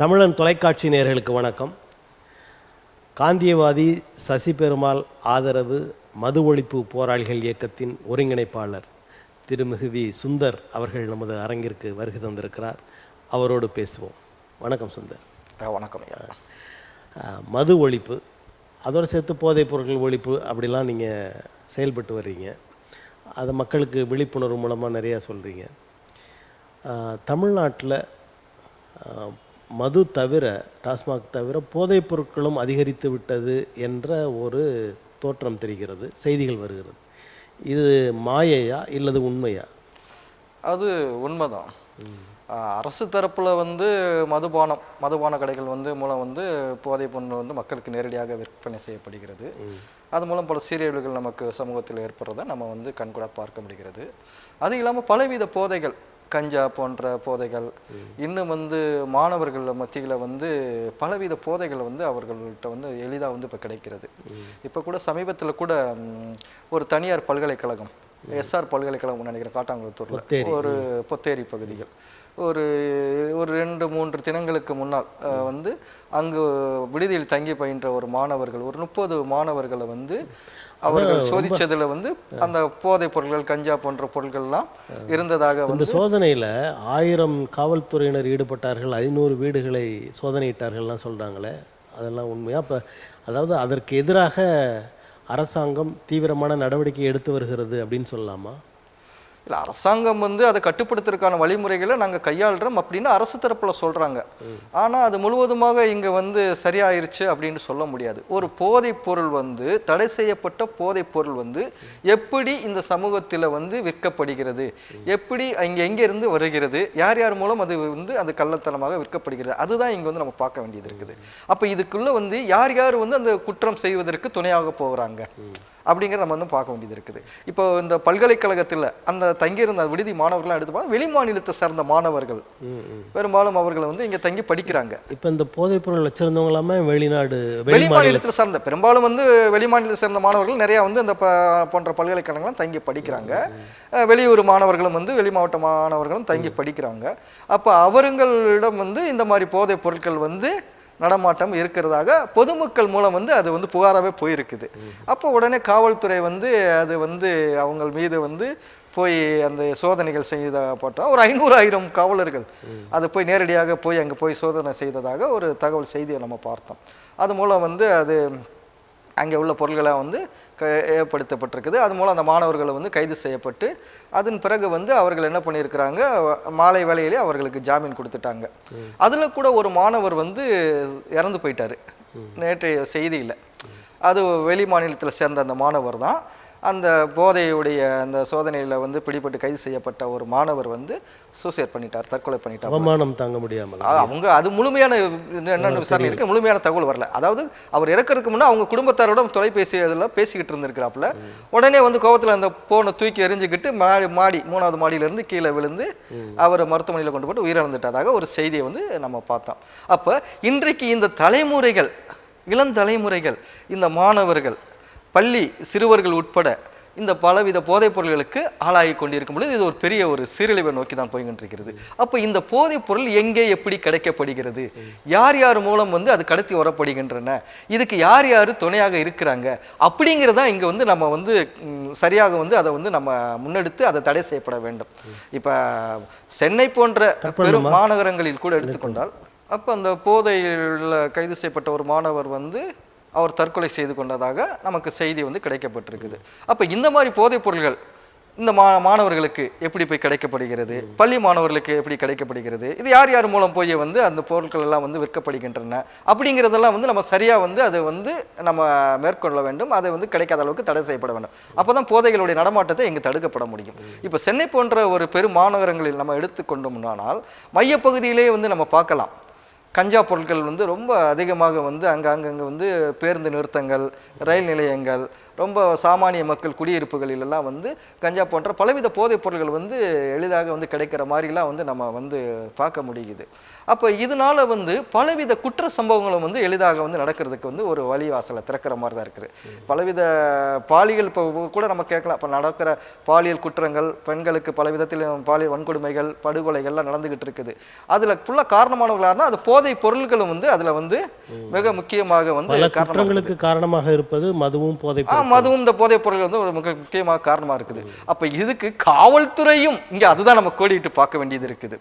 தமிழன் தொலைக்காட்சி நேயர்களுக்கு வணக்கம். காந்தியவாதி சசி பெருமாள் ஆதரவு மது ஒழிப்பு போராளிகள் இயக்கத்தின் ஒருங்கிணைப்பாளர் திருமிகு வி. சுந்தர் அவர்கள் நமது அரங்கிற்கு வருகை தந்திருக்கிறார். அவரோடு பேசுவோம். வணக்கம் சுந்தர். வணக்கம் ஐயா. மது ஒழிப்பு, அதோடு சேர்த்து போதைப் பொருட்கள் ஒழிப்பு அப்படிலாம் நீங்கள் செயல்பட்டு வர்றீங்க. அதை மக்களுக்கு விழிப்புணர்வு மூலமாக நிறையா சொல்கிறீங்க. தமிழ்நாட்டில் மது தவிர, டாஸ்மாக் தவிர போதைப் பொருட்களும் அதிகரித்து விட்டது என்ற ஒரு தோற்றம் தெரிகிறது, செய்திகள் வருகிறது. இது மாயையா இல்லது உண்மையா? அது உண்மைதான். அரசு தரப்பில் மதுபான கடைகள் மூலம் போதைப் பொருள் மக்களுக்கு நேரடியாக விற்பனை செய்யப்படுகிறது. அது மூலம் பல சீரியல்கள் நமக்கு சமூகத்தில் ஏற்படுறதை நம்ம கண்கூட பார்க்க முடிகிறது. அது இல்லாமல் பலவித போதைகள், கஞ்சா போன்ற போதைகள், இன்னும் மாணவர்கள் மத்தியில் பலவித போதைகள் அவர்கள்ட்ட எளிதாக இப்போ கிடைக்கிறது. இப்போ கூட சமீபத்தில் கூட ஒரு தனியார் பல்கலைக்கழகம், எஸ்ஆர் பல்கலைக்கழகம் நினைக்கிறேன், காட்டாங்குளத்தூரில் ஒரு பொத்தேரி பகுதிகள், ஒரு 2-3 தினங்களுக்கு முன்னால் அங்கு விடுதியில் தங்கி பயின்ற ஒரு மாணவர்கள், ஒரு 30 மாணவர்களை அவர்கள் சோதிச்சதுல அந்த போதைப் பொருட்கள், கஞ்சா போன்ற பொருட்கள்லாம் இருந்ததாக இந்த சோதனையில் 1000 காவல்துறையினர் ஈடுபட்டார்கள், 500 வீடுகளை சோதனையிட்டார்கள்லாம் சொல்கிறாங்களே, அதெல்லாம் உண்மையா? இப்போ அதாவது அதற்கு எதிராக அரசாங்கம் தீவிரமான நடவடிக்கை எடுத்து வருகிறது அப்படின்னு சொல்லலாமா? இல்லை, அரசாங்கம் அதை கட்டுப்படுத்துறதுக்கான வழிமுறைகளை நாங்கள் கையாளுறோம் அப்படின்னு அரசு தரப்பில் சொல்கிறாங்க. ஆனால் அது முழுவதுமாக இங்கே சரியாயிருச்சு அப்படின்னு சொல்ல முடியாது. ஒரு போதைப் பொருள் தடை செய்யப்பட்ட போதைப் பொருள் எப்படி இந்த சமூகத்தில் விற்கப்படுகிறது, எப்படி எங்கேருந்து வருகிறது, யார் யார் மூலம் அது அது கள்ளத்தனமாக விற்கப்படுகிறது, அதுதான் இங்கே நம்ம பார்க்க வேண்டியது இருக்குது. அப்போ இதுக்குள்ளே யார் யார் அந்த குற்றம் செய்வதற்கு துணையாக போகிறாங்க அப்படிங்கிற நம்ம பார்க்க வேண்டியது இருக்குது. இப்போ இந்த பல்கலைக்கழகத்தில் அந்த தங்கியிருந்த விடுதி மாணவர்கள்லாம் எடுத்து பார்த்தா வெளி மாநிலத்தை சேர்ந்த மாணவர்கள் பெரும்பாலும் அவர்கள் இங்கே தங்கி படிக்கிறாங்க. இப்போ இந்த போதைப் பொருள் வச்சிருந்தவங்க எல்லாமே வெளி மாநிலத்தில் சேர்ந்த, பெரும்பாலும் வெளி மாநிலத்தை சேர்ந்த மாணவர்கள் நிறையா இந்த போன்ற பல்கலைக்கழகங்கள்லாம் தங்கி படிக்கிறாங்க. வெளியூர் மாணவர்களும் வெளி மாவட்ட மாணவர்களும் தங்கி படிக்கிறாங்க. அப்போ அவர்களிடம் இந்த மாதிரி போதைப் பொருட்கள் நடமாட்டம் இருக்கிறதாக பொதுமக்கள் மூலம் அது புகாராகவே போயிருக்குது. அப்போ உடனே காவல்துறை அது அவங்க மீது போய் அந்த சோதனைகள் செய்தப்பட்டால் ஒரு 500-1000 காவலர்கள் அது போய் நேரடியாக போய் அங்கே போய் சோதனை செய்ததாக ஒரு தகவல் செய்தியை நம்ம பார்த்தோம். அது மூலம் அது அங்கே உள்ள பொருள்களை ஏற்படுத்தப்பட்டிருக்குது. அது மூலம் அந்த மாணவர்களை கைது செய்யப்பட்டு அதன் பிறகு அவர்கள் என்ன பண்ணியிருக்கிறாங்க, மாலை வேளையிலே அவர்களுக்கு ஜாமீன் கொடுத்துட்டாங்க. அதில் கூட ஒரு மாணவர் இறந்து போயிட்டார் நேற்றைய செய்தியில். அது வெளி மாநிலத்தில் சேர்ந்த அந்த மாணவர் தான். அந்த போதையுடைய அந்த சோதனையில் பிடிபட்டு கைது செய்யப்பட்ட ஒரு மாணவர் சூசைட் பண்ணிட்டார், தற்கொலை பண்ணிட்டார். அவமானம் தாங்க முடியாமல் அவங்க அது முழுமையான என்னென்ன விசாரணை இருக்கு, முழுமையான தகவல் வரல. அதாவது அவர் இறக்கிறதுக்கு முன்னே அவங்க குடும்பத்தாரோட தொலைபேசி அதில் பேசிக்கிட்டு இருந்திருக்கிறாப்புல. உடனே கோவத்தில் அந்த போனை தூக்கி எரிஞ்சுக்கிட்டு மாடி 3வது மாடியிலிருந்து கீழே விழுந்து அவர் மருத்துவமனையில் கொண்டு போட்டு உயிரிழந்துட்டதாக ஒரு செய்தியை நம்ம பார்த்தோம். அப்போ இன்றைக்கு இந்த தலைமுறைகள், இளந்தலைமுறைகள், இந்த மாணவர்கள், பள்ளி சிறுவர்கள் உட்பட இந்த பலவித போதைப் பொருள்களுக்கு ஆளாகி கொண்டிருக்கும் பொழுது இது ஒரு பெரிய ஒரு சீரழிவை நோக்கி தான் போய்கின்றிருக்கிறது. அப்போ இந்த போதைப் பொருள் எங்கே எப்படி கிடைக்கப்படுகிறது, யார் யார் மூலம் அது கடத்தி வரப்படுகின்றன, இதுக்கு யார் யார் துணையாக இருக்கிறாங்க அப்படிங்கிறதா இங்கே நம்ம சரியாக அதை நம்ம முன்னெடுத்து அதை தடை செய்யப்பட வேண்டும். இப்போ சென்னை போன்ற பெரும் மாநகரங்களில் கூட எடுத்துக்கொண்டால், அப்போ அந்த போதையில் கைது செய்யப்பட்ட ஒரு மாணவர் அவர் தற்கொலை செய்து கொண்டதாக நமக்கு செய்தி கிடைக்கப்பட்டிருக்குது. அப்போ இந்த மாதிரி போதைப் பொருள்கள் இந்த மாணவர்களுக்கு எப்படி போய் கிடைக்கப்படுகிறது, பள்ளி மாணவர்களுக்கு எப்படி கிடைக்கப்படுகிறது, இது யார் யார் மூலம் போய் அந்த பொருட்கள் எல்லாம் விற்கப்படுகின்றன அப்படிங்கிறதெல்லாம் நம்ம சரியாக அதை நம்ம மேற்கொள்ள வேண்டும். அதை கிடைக்காத அளவுக்கு தடை செய்யப்பட வேண்டும். அப்போ தான் போதைகளுடைய நடமாட்டத்தை இங்கே தடுக்கப்பட முடியும். இப்போ சென்னை போன்ற ஒரு பெரும் மாநகரங்களில் நம்ம எடுத்துக்கொண்டோம்னால் மையப்பகுதியிலே நம்ம பார்க்கலாம், கஞ்சா பொருட்கள் ரொம்ப அதிகமாக அங்கங்கே பேருந்து நிறுத்தங்கள், ரயில் நிலையங்கள், ரொம்ப சாமானிய மக்கள் குடியிருப்புகளிலெல்லாம் வந்து கஞ்சா போன்ற பலவித போதைப் பொருள்கள் வந்து எளிதாக வந்து கிடைக்கிற மாதிரிலாம் வந்து நம்ம வந்து பார்க்க முடியுது. அப்போ இதனால வந்து பலவித குற்ற சம்பவங்களும் வந்து எளிதாக வந்து நடக்கிறதுக்கு வந்து ஒரு வழிவாசலை திறக்கிற மாதிரி தான் இருக்குது. பலவித பாலியல் இப்போ கூட நம்ம கேட்கலாம், இப்போ நடக்கிற பாலியல் குற்றங்கள், பெண்களுக்கு பல விதத்திலும் பாலியல் வன்கொடுமைகள், படுகொலைகள்லாம் நடந்துகிட்டு இருக்குது. அதில் ஃபுல்லாக காரணமானவர்களாருன்னா அது போதை பொருட்களும் வந்து அதில் வந்து மிக முக்கியமாக வந்து குற்றங்களுக்கு காரணமாக இருப்பது மதுவும் போதை மதுவும் இந்த போதைப் பொருட்கள் வந்து ஒரு மிக முக்கியமாக காரணமாக இருக்குது. அப்போ இதுக்கு காவல்துறையும் இங்கே அதுதான் நம்ம கோடிட்டு பார்க்க வேண்டியது இருக்குது.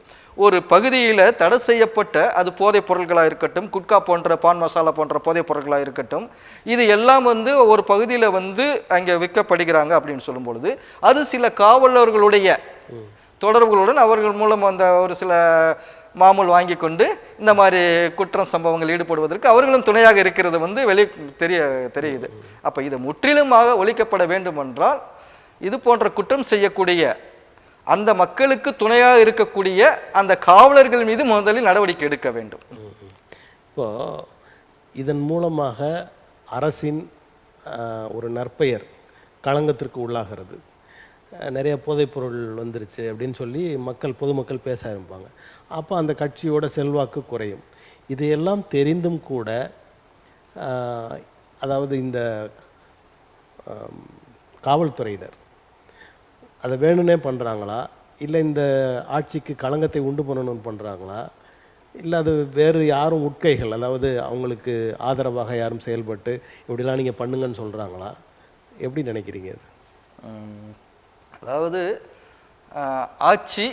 ஒரு பகுதியில் தடை செய்யப்பட்ட அது போதைப் பொருட்களாக இருக்கட்டும், குட்கா போன்ற பான் மசாலா போன்ற போதைப் பொருட்களாக இருக்கட்டும், இது எல்லாம் வந்து ஒரு பகுதியில் வந்து அங்கே விற்கப்படுகிறாங்க அப்படின்னு சொல்லும் பொழுது அது சில காவலர்களுடைய தொடர்புகளுடன் அவர்கள் மூலம் அந்த ஒரு சில மாமூல் வாங்கி கொண்டு இந்த மாதிரி குற்றம் சம்பவங்கள் ஈடுபடுவதற்கு அவர்களும் துணையாக இருக்கிறது வந்து தெரியுது. அப்போ இது முற்றிலுமாக ஒழிக்கப்பட வேண்டும் என்றால் இது போன்ற குற்றம் செய்யக்கூடிய அந்த மக்களுக்கு துணையாக இருக்கக்கூடிய அந்த காவலர்கள் மீது முதலில் நடவடிக்கை எடுக்க வேண்டும். இப்போ இதன் மூலமாக அரசின் ஒரு நற்பெயர் களங்கத்திற்கு உள்ளாகிறது. நிறைய போதைப்பொருள் வந்துருச்சு அப்படின்னு சொல்லி பொதுமக்கள் பேச ஆரம்பிப்பாங்க. அப்போ அந்த கட்சியோட செல்வாக்கு குறையும். இதையெல்லாம் தெரிந்தும் கூட அதாவது இந்த காவல்துறையினர் அதை வேணும்னே பண்ணுறாங்களா, இல்லை இந்த ஆட்சிக்கு களங்கத்தை உண்டு பண்ணணும்னு பண்ணுறாங்களா, இல்லை அது வேறு யாரும் உட்கைகள், அதாவது அவங்களுக்கு ஆதரவாக யாரும் செயல்பட்டு இப்படிலாம் நீங்கள் பண்ணுங்கன்னு சொல்கிறாங்களா? எப்படி நினைக்கிறீங்க அது? அதாவது ஆட்சி,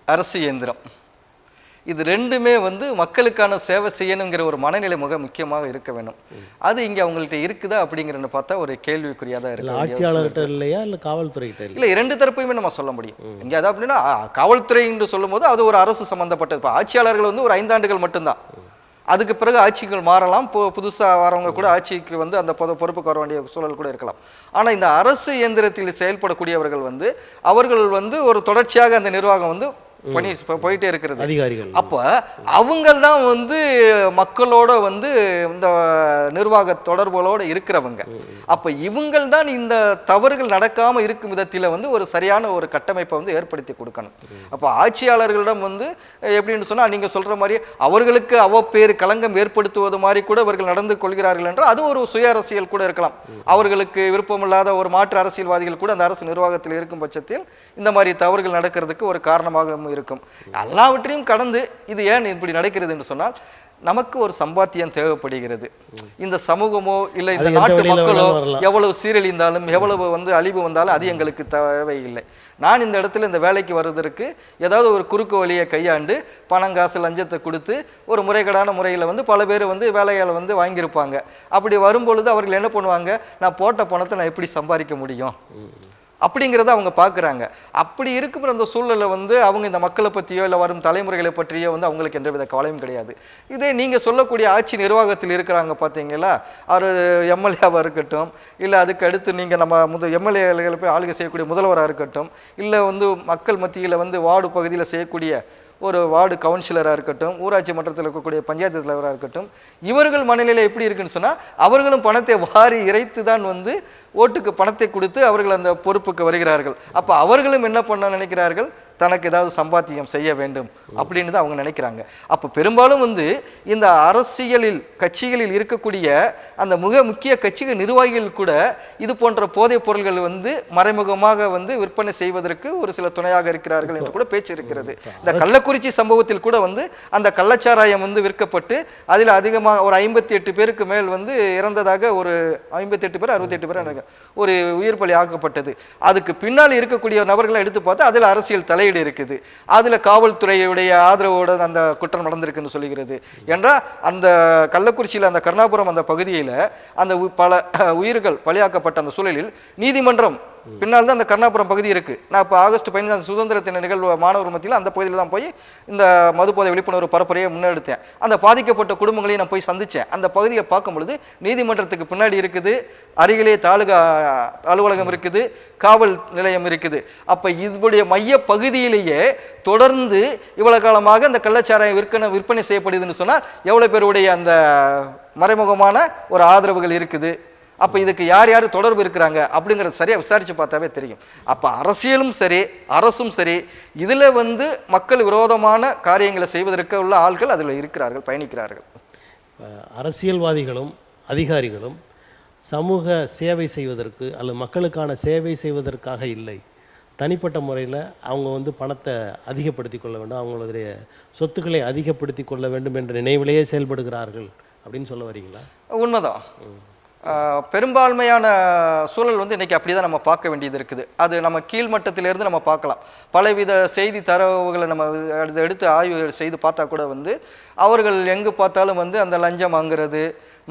அரசு இயந்திரம் இது ரெண்டுமே வந்து மக்களுக்கான சேவை செய்யணுங்கிற ஒரு மனநிலை மிக முக்கியமாக இருக்க வேண்டும். அது இங்கே அவங்கள்ட்ட இருக்குதா அப்படிங்கிறன்னு பார்த்தா ஒரு கேள்விக்குறியாக தான் இருக்கு. ஆட்சியாளர்கிட்ட இல்லையா, இல்லை காவல்துறைகிட்ட இல்லை, இரண்டு தரப்பையுமே நம்ம சொல்ல முடியும். இங்கே அது அப்படின்னா காவல்துறை என்று சொல்லும் போது அது ஒரு அரசு சம்பந்தப்பட்டது. இப்போ ஆட்சியாளர்கள் வந்து ஒரு 5 ஆண்டுகள் மட்டும்தான், அதுக்கு பிறகு ஆட்சிகள் மாறலாம். புதுசாக வரவங்க கூட ஆட்சிக்கு வந்து அந்த பொறுப்புக்கு வர வேண்டிய சூழல் கூட இருக்கலாம். ஆனால் இந்த அரசு இயந்திரத்தில் செயல்படக்கூடியவர்கள் வந்து அவர்கள் வந்து ஒரு தொடர்ச்சியாக அந்த நிர்வாகம் வந்து பணி போயிட்டே இருக்கிறது அதிகாரிகள். அப்போ அவங்க தான் வந்து மக்களோட வந்து இந்த நிர்வாக தொடர்புகளோடு இருக்கிறவங்க. அப்போ இவங்கள் தான் இந்த தவறுகள் நடக்காமல் இருக்கும் விதத்தில் வந்து ஒரு சரியான ஒரு கட்டமைப்பை வந்து ஏற்படுத்தி கொடுக்கணும். அப்போ ஆட்சியாளர்களிடம் வந்து எப்படின்னு சொன்னால் நீங்கள் சொல்கிற மாதிரி அவர்களுக்கு அவ்வப்பேறு களங்கம் ஏற்படுத்துவது மாதிரி கூட இவர்கள் நடந்து கொள்கிறார்கள் என்றால் அது ஒரு சுய அரசியல் கூட இருக்கலாம். அவர்களுக்கு விருப்பமில்லாத ஒரு மாற்று அரசியல்வாதிகள் கூட அந்த அரசு நிர்வாகத்தில் இருக்கும் பட்சத்தில் இந்த மாதிரி தவறுகள் நடக்கிறதுக்கு ஒரு காரணமாக இருக்கும். எல்லாவற்றையும் கடந்து இது ஏன் இப்படி நடக்கிறது என்று சொன்னால் நமக்கு ஒரு சம்பாத்தியம் தேவைப்படுகிறது. இந்த சமூகமோ இல்லை இந்த நாட்டு மக்களோ எவ்வளவு சீரழிந்தாலும் எவ்வளவு வந்து அழிவு வந்தாலும் அது எங்களுக்கு தேவையில்லை. நான் இந்த இடத்துல இந்த வேலைக்கு வருவதற்கு ஏதாவது ஒரு குறுக்கு வழியை கையாண்டு பணங்காசு லஞ்சத்தை கொடுத்து ஒரு முறைகேடான முறையில் வந்து பல பேர் வந்து வேலைகளை வந்து வாங்கியிருப்பாங்க. அப்படி வரும்பொழுது அவர்கள் என்ன பண்ணுவாங்க, நான் போட்ட பணத்தை நான் எப்படி சம்பாதிக்க முடியும் அப்படிங்கிறத அவங்க பார்க்குறாங்க. அப்படி இருக்கிற அந்த சூழலில் வந்து அவங்க இந்த மக்களை பற்றியோ இல்லை வரும் தலைமுறைகளை பற்றியோ வந்து அவங்களுக்கு எந்தவித கவலையும் கிடையாது. இதே நீங்கள் சொல்லக்கூடிய ஆட்சி நிர்வாகத்தில் இருக்கிறாங்க பார்த்தீங்களா, அவர் எம்எல்ஏவாக இருக்கட்டும், இல்லை அதுக்கு அடுத்து நீங்கள் நம்ம எம்எல்ஏகளை போய் ஆளுகை செய்யக்கூடிய முதல்வராக இருக்கட்டும், இல்லை வந்து மக்கள் மத்தியில் வந்து வார்டு பகுதியில் செய்யக்கூடிய ஒரு வார்டு கவுன்சிலராக இருக்கட்டும், ஊராட்சி மன்றத்தில் இருக்கக்கூடிய பஞ்சாயத்து தலைவராக இருக்கட்டும், இவர்கள் மனநிலை எப்படி இருக்குன்னு சொன்னால் அவர்களும் பணத்தை வாரி இறைத்து தான் வந்து ஓட்டுக்கு பணத்தை கொடுத்து அவர்கள் அந்த பொறுப்புக்கு வருகிறார்கள். அப்போ அவர்களும் என்ன பண்ண நினைக்கிறார்கள், தனக்கு ஏதாவது சம்பாத்தியம் செய்ய வேண்டும் அப்படின்னு தான் அவங்க நினைக்கிறாங்க. அப்போ பெரும்பாலும் வந்து இந்த அரசியலில் கட்சிகளில் இருக்கக்கூடிய அந்த மிக முக்கிய கட்சிகள் நிர்வாகிகள் கூட இது போன்ற போதைப் பொருள்கள் வந்து மறைமுகமாக வந்து விற்பனை செய்வதற்கு ஒரு சில துணையாக இருக்கிறார்கள் என்று கூட பேச்சு இருக்கிறது. இந்த கள்ளக்குறிச்சி சம்பவத்தில் கூட வந்து அந்த கள்ளச்சாராயம் வந்து விற்கப்பட்டு அதில் அதிகமாக ஒரு 58 பேருக்கு மேல் வந்து இறந்ததாக, ஒரு 58 பேர் 68 பேர் ஒரு உயிர் பலி ஆக்கப்பட்டது. அதுக்கு பின்னால் இருக்கக்கூடிய நபர்களை எடுத்து பார்த்தா அதில் அரசியல் தலை இருக்குது. அதுல காவல்துறையுடைய ஆதரவோடு அந்த குற்றம் நடந்திருக்குன்னு சொல்லுகிறது. என்றால் அந்த கள்ளக்குறிச்சியில் அந்த கருணாபுரம் அந்த பகுதியில் அந்த பல உயிர்கள் பலியாக்கப்பட்ட அந்த சூழலில் நீதிமன்றம் பின்னால் தான் அந்த கருணாபுரம் பகுதி இருக்கு. நான் இப்போ ஆகஸ்ட் 15 சுதந்திர தின நிகழ்வு மாணவர் மத்தியில் அந்த பகுதியில் தான் போய் இந்த மதுபோதை விழிப்புணர்வு பரப்புரையை முன்னெடுத்தேன். அந்த பாதிக்கப்பட்ட குடும்பங்களையும் நான் போய் சந்தித்தேன். அந்த பகுதியை பார்க்கும் பொழுது நீதிமன்றத்துக்கு பின்னாடி இருக்குது, அருகிலே தாலுகா அலுவலகம் இருக்குது, காவல் நிலையம் இருக்குது. அப்போ இதனுடைய மைய பகுதியிலேயே தொடர்ந்து இவ்வளவு காலமாக அந்த கள்ளச்சாராயம் விற்பனை செய்யப்படுதுன்னு சொன்னால் எவ்வளோ பேருடைய அந்த மறைமுகமான ஒரு ஆதரவுகள் இருக்குது. அப்போ இதுக்கு யார் யார் தொடர்பு இருக்கிறாங்க அப்படிங்கிறது சரியாக விசாரித்து பார்த்தாவே தெரியும். அப்போ அரசியலும் சரி அரசும் சரி இதில் வந்து மக்கள் விரோதமான காரியங்களை செய்வதற்கு உள்ள ஆள்கள் அதில் இருக்கிறார்கள், பயணிக்கிறார்கள். அரசியல்வாதிகளும் அதிகாரிகளும் சமூக சேவை செய்வதற்கு அல்லது மக்களுக்கான சேவை செய்வதற்காக இல்லை, தனிப்பட்ட முறையில் அவங்க வந்து பணத்தை அதிகப்படுத்தி கொள்ள வேண்டும், அவங்களுடைய சொத்துக்களை அதிகப்படுத்தி கொள்ள வேண்டும் என்ற நினைவிலேயே செயல்படுகிறார்கள் அப்படின்னு சொல்ல வரீங்களா? உண்மைதான். பெரும்பான்மையான சூழல் வந்து இன்றைக்கி அப்படி தான் நம்ம பார்க்க வேண்டியது இருக்குது. அது நம்ம கீழ்மட்டத்திலேருந்து நம்ம பார்க்கலாம். பலவித செய்தி தரவுகளை நம்ம எடுத்து ஆய்வு செய்து பார்த்தா கூட வந்து அவர்கள் எங்கு பார்த்தாலும் வந்து அந்த லஞ்சம் வாங்குறது,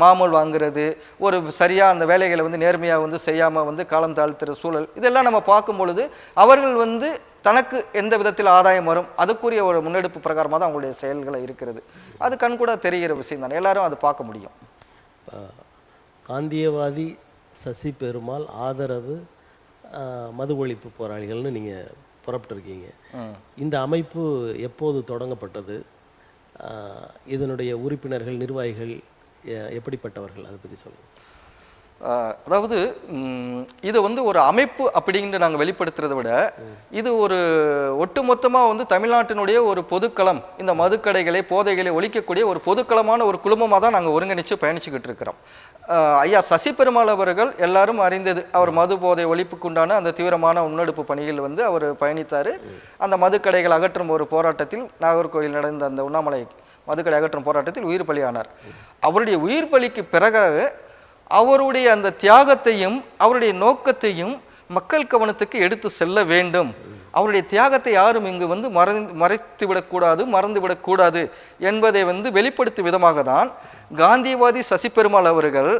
மாமூல் வாங்குறது, ஒரு சரியாக அந்த வேலைகளை வந்து நேர்மையாக வந்து செய்யாமல் வந்து காலம் தாழ்த்துற சூழல், இதெல்லாம் நம்ம பார்க்கும் பொழுது அவர்கள் வந்து தனக்கு எந்த விதத்தில் ஆதாயம் வரும் அதுக்குரிய ஒரு முன்னெடுப்பு பிரகாரமாக தான் அவங்களுடைய செயல்களை இருக்கிறது. அது கண்கூட தெரிகிற விஷயம் தானே, எல்லாரும் அது பார்க்க முடியும். காந்தியவாதி சசி பெருமாள் ஆதரவு மது ஒழிப்பு போராளிகள்னு நீங்கள் புறப்பட்டுருக்கீங்க. இந்த அமைப்பு எப்போது தொடங்கப்பட்டது? இதனுடைய உறுப்பினர்கள் நிர்வாகிகள் எப்படிப்பட்டவர்கள், அதை பற்றி சொல்லுங்கள். அதாவது இதை வந்து ஒரு அமைப்பு அப்படின்ட்டு நாங்கள் வெளிப்படுத்துறதை விட இது ஒரு ஒட்டுமொத்தமாக வந்து தமிழ்நாட்டினுடைய ஒரு பொதுக்களம், இந்த மதுக்கடைகளை போதைகளை ஒழிக்கக்கூடிய ஒரு பொதுக்களமான ஒரு குழுமமாக தான் நாங்கள் ஒருங்கிணைச்சு பயணிச்சுக்கிட்டு இருக்கிறோம். ஐயா சசி பெருமாள் அவர்கள் எல்லாரும் அறிந்தது, அவர் மது போதை ஒழிப்புக்குண்டான அந்த தீவிரமான முன்னெடுப்பு பணிகள் வந்து அவர் பயணித்தார். அந்த மதுக்கடைகள் அகற்றும் ஒரு போராட்டத்தில் நாகர்கோவில் நடந்த அந்த உண்ணாமலை மதுக்கடை அகற்றும் போராட்டத்தில் உயிர் பலியானார். அவருடைய உயிர் பலிக்கு பிறகு அவருடைய அந்த தியாகத்தையும் அவருடைய நோக்கத்தையும் மக்கள் கவனத்துக்கு எடுத்து செல்ல வேண்டும். அவருடைய தியாகத்தை யாரும் இங்கு வந்து மறைத்து விடக்கூடாது, மறந்து விடக்கூடாது என்பதை வந்து வெளிப்படுத்தும் விதமாக தான் காந்தியவாதி சசி பெருமாள் அவர்கள்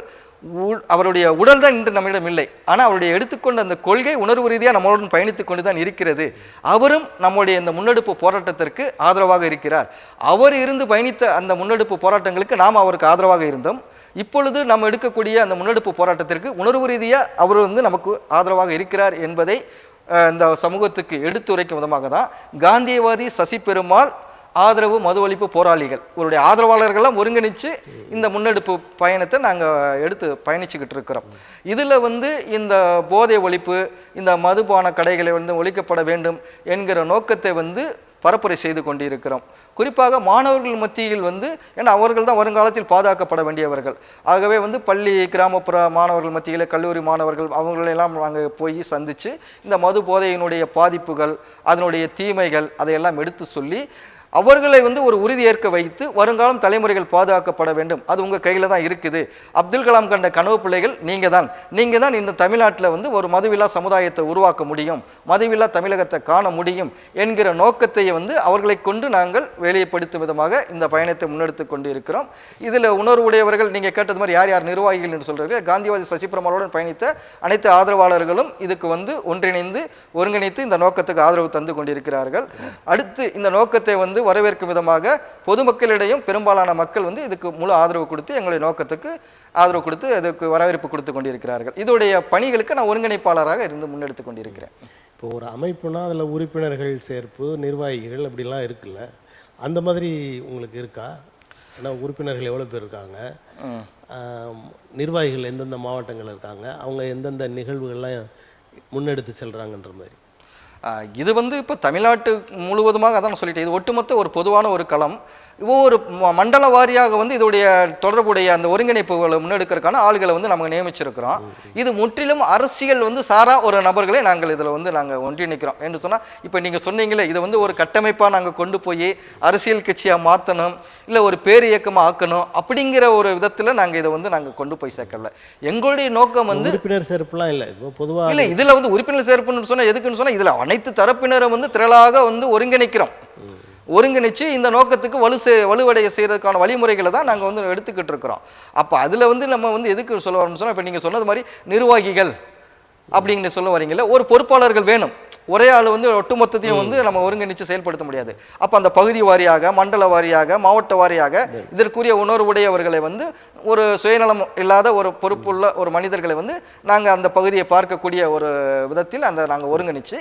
அவருடைய உடல் தான் இன்று நம்மிடம் இல்லை, ஆனால் அவருடைய எடுத்துக்கொண்ட அந்த கொள்கை உணர்வு ரீதியாக நம்மளுடன் பயணித்துக் கொண்டு தான் இருக்கிறது. அவரும் நம்முடைய இந்த முன்னெடுப்பு போராட்டத்திற்கு ஆதரவாக இருக்கிறார். அவர் இருந்து பயணித்த அந்த முன்னெடுப்பு போராட்டங்களுக்கு நாம் அவருக்கு ஆதரவாக இருந்தோம். இப்பொழுது நம்ம எடுக்கக்கூடிய அந்த முன்னெடுப்பு போராட்டத்திற்கு உணர்வு ரீதியாக அவர் வந்து நமக்கு ஆதரவாக இருக்கிறார் என்பதை இந்த சமூகத்துக்கு எடுத்துரைக்கும் விதமாக தான் காந்தியவாதி சசி பெருமாள் ஆதரவு மது ஒழிப்பு போராளிகள் இவருடைய ஆதரவாளர்கள்லாம் ஒருங்கிணைச்சு இந்த முன்னெடுப்பு பயணத்தை நாங்கள் எடுத்து பயணிச்சுக்கிட்டு இருக்கிறோம். இதில் வந்து இந்த போதை ஒழிப்பு, இந்த மதுபான கடைகளை வந்து ஒழிக்கப்பட வேண்டும் என்கிற நோக்கத்தை வந்து பரப்புரை செய்து கொண்டிருக்கிறோம். குறிப்பாக மாணவர்கள் மத்தியில் வந்து, ஏன்னா அவர்கள் தான் வருங்காலத்தில் பாதுகாக்கப்பட வேண்டியவர்கள். ஆகவே வந்து பள்ளி கிராமப்புற மாணவர்கள் மத்தியில், கல்லூரி மாணவர்கள் அவங்களெல்லாம் நாங்கள் போய் சந்தித்து இந்த மது போதையினுடைய பாதிப்புகள், அதனுடைய தீமைகள் அதையெல்லாம் எடுத்து சொல்லி அவர்களை வந்து ஒரு உறுதியேற்க வைத்து வருங்காலம் தலைமுறைகள் பாதுகாக்கப்பட வேண்டும், அது உங்கள் கையில் தான் இருக்குது. அப்துல் கலாம் கண்ட கனவு பிள்ளைகள் நீங்கள் தான் இந்த தமிழ்நாட்டில் வந்து ஒரு மதுவில்லா சமுதாயத்தை உருவாக்க முடியும், மதுவில்லா தமிழகத்தை காண முடியும் என்கிற நோக்கத்தை வந்து அவர்களை கொண்டு நாங்கள் வெளிப்படுத்தும் விதமாக இந்த பயணத்தை முன்னெடுத்து கொண்டு இருக்கிறோம். இதில் உணர்வுடையவர்கள் நீங்கள் கேட்டது மாதிரி யார் யார் நிர்வாகிகள் என்று சொல்கிறீர்கள், காந்தியவாதி சசி பெருமாளுடன் பயணித்த அனைத்து ஆதரவாளர்களும் இதுக்கு வந்து ஒன்றிணைந்து ஒருங்கிணைத்து இந்த நோக்கத்துக்கு ஆதரவு தந்து கொண்டிருக்கிறார்கள். அடுத்து இந்த நோக்கத்தை வந்து வரவேற்கும் விதமாக பொதுமக்களிடையும் பெரும்பாலான மக்கள் வந்து இதுக்கு முழு ஆதரவு கொடுத்து எங்களுடைய நோக்கத்துக்கு ஆதரவு கொடுத்து அதுக்கு வரவேற்பு கொடுத்து கொண்டிருக்கிறார்கள். இதோடைய பணிகளுக்கு நான் ஒருங்கிணைப்பாளராக இருந்து முன்னெடுத்து கொண்டிருக்கிறேன். இப்போ ஒரு அமைப்புனா அதில் உறுப்பினர்கள் சேர்ப்பு, நிர்வாகிகள் அப்படிலாம் இருக்குல்ல, அந்த மாதிரி உங்களுக்கு இருக்கா? ஏன்னா உறுப்பினர்கள் எவ்வளோ பேர் இருக்காங்க, நிர்வாகிகள் எந்தெந்த மாவட்டங்கள் இருக்காங்க, அவங்க எந்தெந்த நிகழ்வுகள்லாம் முன்னெடுத்து செல்கிறாங்கன்ற மாதிரி. இது வந்து இப்போ தமிழ்நாட்டு முழுவதுமாக அதான் சொல்லிட்டேன், இது ஒட்டுமொத்த ஒரு பொதுவான ஒரு களம். ஒவ்வொரு மண்டல வாரியாக வந்து இதோடைய தொடர்புடைய அந்த ஒருங்கிணைப்புகளை முன்னெடுக்கிறதுக்கான ஆளுகளை வந்து நம்ம நியமிச்சிருக்கிறோம். இது முற்றிலும் அரசியல் வந்து சாரா ஒரு நபர்களை நாங்கள் இதில் வந்து நாங்கள் ஒன்றிணைக்கிறோம் என்று சொன்னால், இப்போ நீங்கள் சொன்னீங்களே இதை வந்து ஒரு கட்டமைப்பாக நாங்கள் கொண்டு போய் அரசியல் கட்சியாக மாற்றணும், இல்லை ஒரு பேர் இயக்கமாக ஆக்கணும் அப்படிங்கிற ஒரு விதத்தில் நாங்கள் இதை வந்து நாங்கள் கொண்டு போய் சேர்க்கல. எங்களுடைய நோக்கம் வந்து உறுப்பினர் சேர்ப்புலாம் இல்லை, பொதுவாக இல்லை. இதில் வந்து உறுப்பினர் சேர்ப்புன்னு சொன்னால் எதுக்குன்னு சொன்னால் இதில் அனைத்து தரப்பினரை வந்து திரளாக வந்து ஒருங்கிணைச்சு இந்த நோக்கத்துக்கு வலுவடைய செய்யறதுக்கான வழிமுறைகளை தான் நாங்கள் வந்து எடுத்துக்கிட்டு இருக்கிறோம். அப்போ அதில் வந்து நம்ம வந்து எதுக்கு சொல்ல வரோம்னு சொன்னால், இப்போ நீங்கள் சொன்னது மாதிரி நிர்வாகிகள் அப்படிங்கிற சொல்ல வரீங்கல்ல, ஒரு பொறுப்பாளர்கள் வேணும். ஒரே ஆள் வந்து ஒட்டுமொத்தத்தையும் வந்து நம்ம ஒருங்கிணைச்சு செயல்படுத்த முடியாது. அப்ப அந்த பகுதி வாரியாக, மண்டல வாரியாக, மாவட்ட வாரியாக இதற்குரிய உணர்வுடையவர்களை வந்து ஒரு சுயநலம் இல்லாத ஒரு பொறுப்புள்ள ஒரு மனிதர்களை வந்து நாங்கள் அந்த பகுதியை பார்க்கக்கூடிய ஒரு விதத்தில் அந்த நாங்கள் ஒருங்கிணைச்சு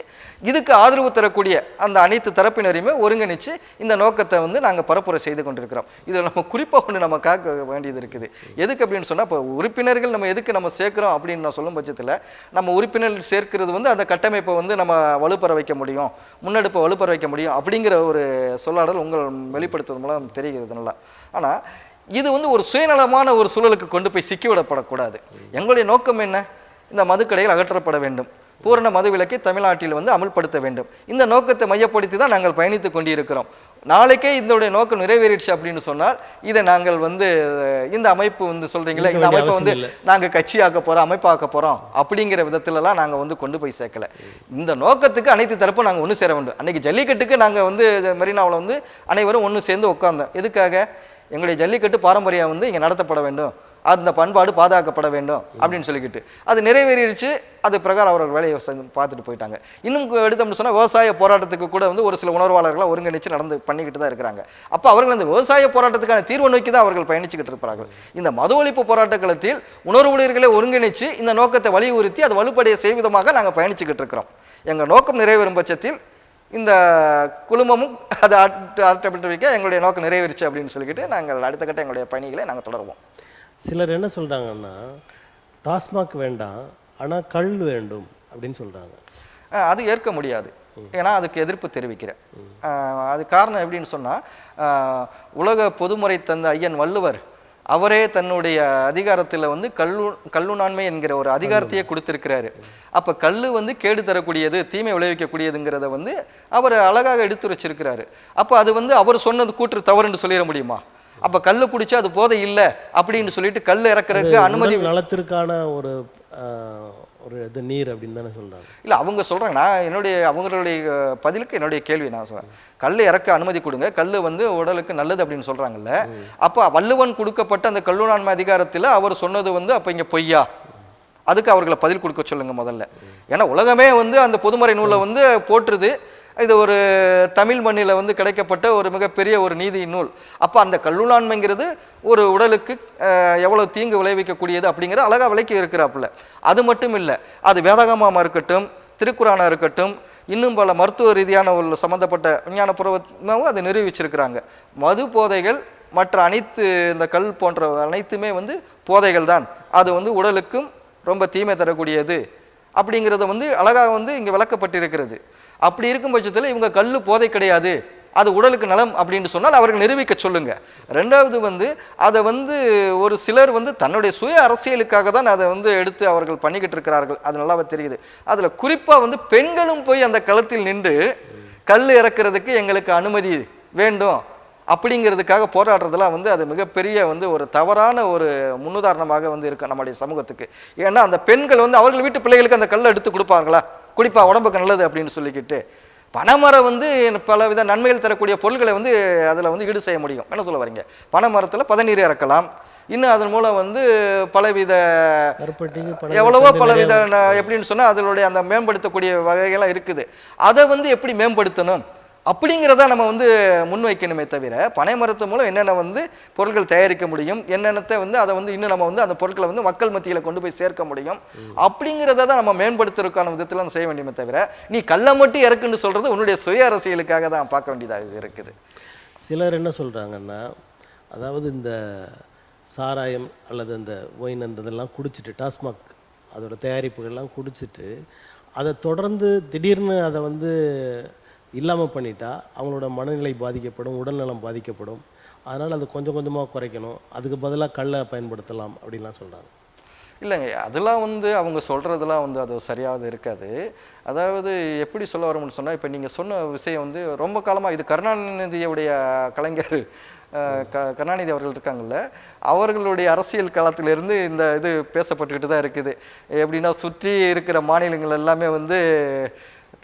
இதுக்கு ஆதரவு தரக்கூடிய அந்த அனைத்து தரப்பினரையுமே ஒருங்கிணைச்சு இந்த நோக்கத்தை வந்து நாங்கள் பரப்புரை செய்து கொண்டிருக்கிறோம். இதில் நம்ம குறிப்பாக ஒன்று நம்ம காக்க வேண்டியது இருக்குது. எதுக்கு அப்படின்னு சொன்னால், இப்போ உறுப்பினர்கள் நம்ம எதுக்கு நம்ம சேர்க்கிறோம் அப்படின்னு நான் சொல்லும் பட்சத்தில், நம்ம உறுப்பினர்கள் சேர்க்கிறது வந்து அந்த கட்டமைப்பை வந்து நம்ம வலுப்பெற வைக்க முடியும், முன்னெடுப்பை வலுப்பெற வைக்க முடியும் அப்படிங்கிற ஒரு சொல்லாடல் உங்கள் வெளிப்படுத்துவது மூலம் தெரிகிறது நல்லா. ஆனால் இது வந்து ஒரு சுயநலமான ஒரு சூழலுக்கு கொண்டு போய் சிக்கிவிடப்படக்கூடாது. எங்களுடைய நோக்கம் என்ன? இந்த மதுக்கடைகள் அகற்றப்பட வேண்டும், பூரண மது விலக்கை தமிழ்நாட்டில் வந்து அமல்படுத்த வேண்டும். இந்த நோக்கத்தை மையப்படுத்தி தான் நாங்கள் பயணித்து கொண்டிருக்கிறோம். நாளைக்கே இதனுடைய நோக்கம் நிறைவேறிடுச்சு அப்படின்னு சொன்னால், இதை நாங்கள் வந்து இந்த அமைப்பு வந்து சொல்றீங்களா, இந்த அமைப்பை வந்து நாங்கள் கட்சியாக்க போறோம், அமைப்பாக்க போறோம் அப்படிங்கிற விதத்துலலாம் நாங்கள் வந்து கொண்டு போய் சேர்க்கல. இந்த நோக்கத்துக்கு அனைத்து தரப்பும் நாங்கள் ஒன்று சேர வேண்டும். அன்னைக்கு ஜல்லிக்கட்டுக்கு நாங்கள் வந்து மெரினாவில் வந்து அனைவரும் ஒன்று சேர்ந்து உட்கார்ந்தோம். எதுக்காக? எங்களுடைய ஜல்லிக்கட்டு பாரம்பரியம் வந்து இங்கே நடத்தப்பட வேண்டும், அந்த பண்பாடு பாதுகாக்கப்பட வேண்டும் அப்படின்னு சொல்லிக்கிட்டு அது நிறைவேறிடுச்சு. அது பிரகாரம் அவர்கள் வேலையை பார்த்துட்டு போயிட்டாங்க. இன்னும் எடுத்தோம்னு சொன்னால், விவசாய போராட்டத்துக்கு கூட வந்து ஒரு சில உணர்வாளர்களாக ஒருங்கிணைச்சு நடந்து பண்ணிக்கிட்டு தான் இருக்கிறாங்க. அப்போ அவர்கள் அந்த விவசாய போராட்டத்துக்கான தீர்வு நோக்கி தான் அவர்கள் பயணிச்சுக்கிட்டு இருப்பார்கள். இந்த மது ஒழிப்பு போராட்ட களத்தில் உணர்வுடையர்களை ஒருங்கிணைச்சு இந்த நோக்கத்தை வலியுறுத்தி அது வலுப்படைய செய்விதமாக நாங்கள் பயணிச்சுக்கிட்டு இருக்கிறோம். எங்கள் நோக்கம் நிறைவேறும் பட்சத்தில் இந்த குழுமமும் அதை ஆட்டப்பட்டு வைக்க எங்களுடைய நோக்கம் நிறைவேறிச்சு அப்படின்னு சொல்லிக்கிட்டு நாங்கள் அடுத்த கட்ட எங்களுடைய பணிகளை நாங்கள் தொடருவோம். சிலர் என்ன சொல்கிறாங்கன்னா, டாஸ்மாக் வேண்டாம் ஆனால் கள் வேண்டும் அப்படின்னு சொல்கிறாங்க. அது ஏற்க முடியாது. ஏன்னா அதுக்கு எதிர்ப்பு தெரிவிக்கிறேன். அது காரணம் எப்படின்னு சொன்னால், உலக பொதுமுறை தந்த ஐயன் வள்ளுவர் அவரே தன்னுடைய அதிகாரத்தில் வந்து கல்லுணாண்மை என்கிற ஒரு அதிகாரத்தையே கொடுத்திருக்கிறாரு. அப்போ கல் வந்து கேடு தரக்கூடியது, தீமை விளைவிக்கக்கூடியதுங்கிறத வந்து அவர் அழகாக எடுத்து வச்சிருக்கிறாரு. அப்போ அது வந்து அவர் சொன்னது கூற்று தவறுன்னு சொல்லிட முடியுமா? அப்போ கல் குடிச்சா அது போதை இல்லை அப்படின்னு சொல்லிட்டு கல் இறக்குறதுக்கு அனுமதி நலத்திற்கான ஒரு ஒரு இது நீர் அப்படின்னு தானே சொல்கிறாங்க. இல்லை, அவங்க சொல்கிறாங்க. நான் அவங்களுடைய பதிலுக்கு என்னுடைய கேள்வி நான் சொல்கிறேன். கல் இறக்க அனுமதி கொடுங்க, கல் வந்து உடலுக்கு நல்லது அப்படின்னு சொல்கிறாங்கல்ல. அப்போ வள்ளுவன் கொடுக்கப்பட்ட அந்த கல்லுணாண்மை அதிகாரத்தில் அவர் சொன்னது வந்து அப்போ இங்கே பொய்யா? அதுக்கு அவர்களை பதில் கொடுக்க சொல்லுங்க முதல்ல. ஏன்னா உலகமே வந்து அந்த பொதுமறை நூலை வந்து போற்றுது. இது ஒரு தமிழ் மண்ணில் வந்து கிடைக்கப்பட்ட ஒரு மிகப்பெரிய ஒரு நீதி நூல். அப்போ அந்த கல்லுணாண்மைங்கிறது ஒரு உடலுக்கு எவ்வளோ தீங்கு விளைவிக்கக்கூடியது அப்படிங்கிற அழகாக விளக்கி இருக்கிறாப்புல. அது மட்டும் இல்லை, அது வேதாகமமாக இருக்கட்டும், திருக்குறானாக இருக்கட்டும், இன்னும் பல மருத்துவ ரீதியான ஒரு சம்மந்தப்பட்ட விஞ்ஞானபூர்வமாகவும் அதை நிரூபிச்சிருக்கிறாங்க. மது போதைகள் மற்ற அனைத்து இந்த கல் போன்ற அனைத்துமே வந்து போதைகள் தான். அது வந்து உடலுக்கும் ரொம்ப தீமை தரக்கூடியது அப்படிங்கிறத வந்து அழகாக வந்து இங்கே விளக்கப்பட்டிருக்கிறது. அப்படி இருக்கும் பட்சத்தில் இவங்க கல் போதை கிடையாது, அது உடலுக்கு நலம் அப்படின்னு சொன்னால் அவர்கள் நிரூபிக்க சொல்லுங்க. ரெண்டாவது வந்து அதை வந்து ஒரு சிலர் வந்து தன்னுடைய சுய அரசியலுக்காக தான் அதை வந்து எடுத்து அவர்கள் பண்ணிக்கிட்டு இருக்கிறார்கள். அது நல்லாவே தெரியுது. அதில் குறிப்பாக வந்து பெண்களும் போய் அந்த களத்தில் நின்று கல் இறக்குறதுக்கு எங்களுக்கு அனுமதி வேண்டும் அப்படிங்கிறதுக்காக போராடுறதுலாம் வந்து அது மிகப்பெரிய வந்து ஒரு தவறான ஒரு முன்னுதாரணமாக வந்து இருக்கு நம்முடைய சமூகத்துக்கு. ஏன்னா அந்த பெண்கள் வந்து அவர்கள் வீட்டு பிள்ளைகளுக்கு அந்த கல்லை எடுத்து கொடுப்பாங்களா, குடிப்பா உடம்புக்கு நல்லது அப்படின்னு சொல்லிக்கிட்டு. பனைமரம் வந்து பலவித நன்மைகள் தரக்கூடிய பொருட்களை வந்து அதில் வந்து ஈடு செய்ய முடியும். என்ன சொல்ல வரீங்க? பனைமரத்தில் பதநீர் இறக்கலாம், இன்னும் அதன் மூலம் வந்து பலவித எவ்வளவோ பலவித எப்படின்னு சொன்னால் அதனுடைய அந்த மேம்படுத்தக்கூடிய வகைகள்லாம் இருக்குது. அதை வந்து எப்படி மேம்படுத்தணும் அப்படிங்கிறத நம்ம வந்து முன்வைக்கணுமே தவிர, பனை மரத்து மூலம் என்னென்ன வந்து பொருட்கள் தயாரிக்க முடியும், என்னென்னத்தை வந்து அதை வந்து இன்னும் நம்ம வந்து அந்த பொருட்களை வந்து மக்கள் மத்தியில் கொண்டு போய் சேர்க்க முடியும் அப்படிங்கிறத தான் நம்ம மேம்படுத்துறதுக்கான விதத்தில் நம்ம செய்ய வேண்டியமே தவிர, நீ கல்லை மட்டும் இறக்குன்னு சொல்கிறது உன்னுடைய சுய அரசியலுக்காக தான் பார்க்க வேண்டியதாக இருக்குது. சிலர் என்ன சொல்கிறாங்கன்னா, அதாவது இந்த சாராயம் அல்லது இந்த ஒயின் அந்த இதெல்லாம் குடிச்சிட்டு, டாஸ்மாக் அதோட தயாரிப்புகள்லாம் குடிச்சிட்டு அதை தொடர்ந்து திடீர்னு அதை வந்து இல்லாமல் பண்ணிட்டா அவங்களோட மனநிலை பாதிக்கப்படும், உடல்நலம் பாதிக்கப்படும். அதனால் அது கொஞ்சம் கொஞ்சமாக குறைக்கணும், அதுக்கு பதிலாக கல்லை பயன்படுத்தலாம் அப்படின்லாம் சொல்கிறாங்க. இல்லைங்க, அதெல்லாம் வந்து அவங்க சொல்கிறதுலாம் வந்து அது சரியாக இருக்காது. அதாவது எப்படி சொல்ல வரோம்னு சொன்னால், இப்போ நீங்கள் சொன்ன விஷயம் வந்து ரொம்ப காலமாக இது கருணாநிதியுடைய கலைஞர் கருணாநிதி அவர்கள் இருக்காங்கல்ல, அவர்களுடைய அரசியல் காலத்திலிருந்து இந்த இது பேசப்பட்டுக்கிட்டு தான் இருக்குது. எப்படின்னா சுற்றி இருக்கிற மாநிலங்கள் எல்லாமே வந்து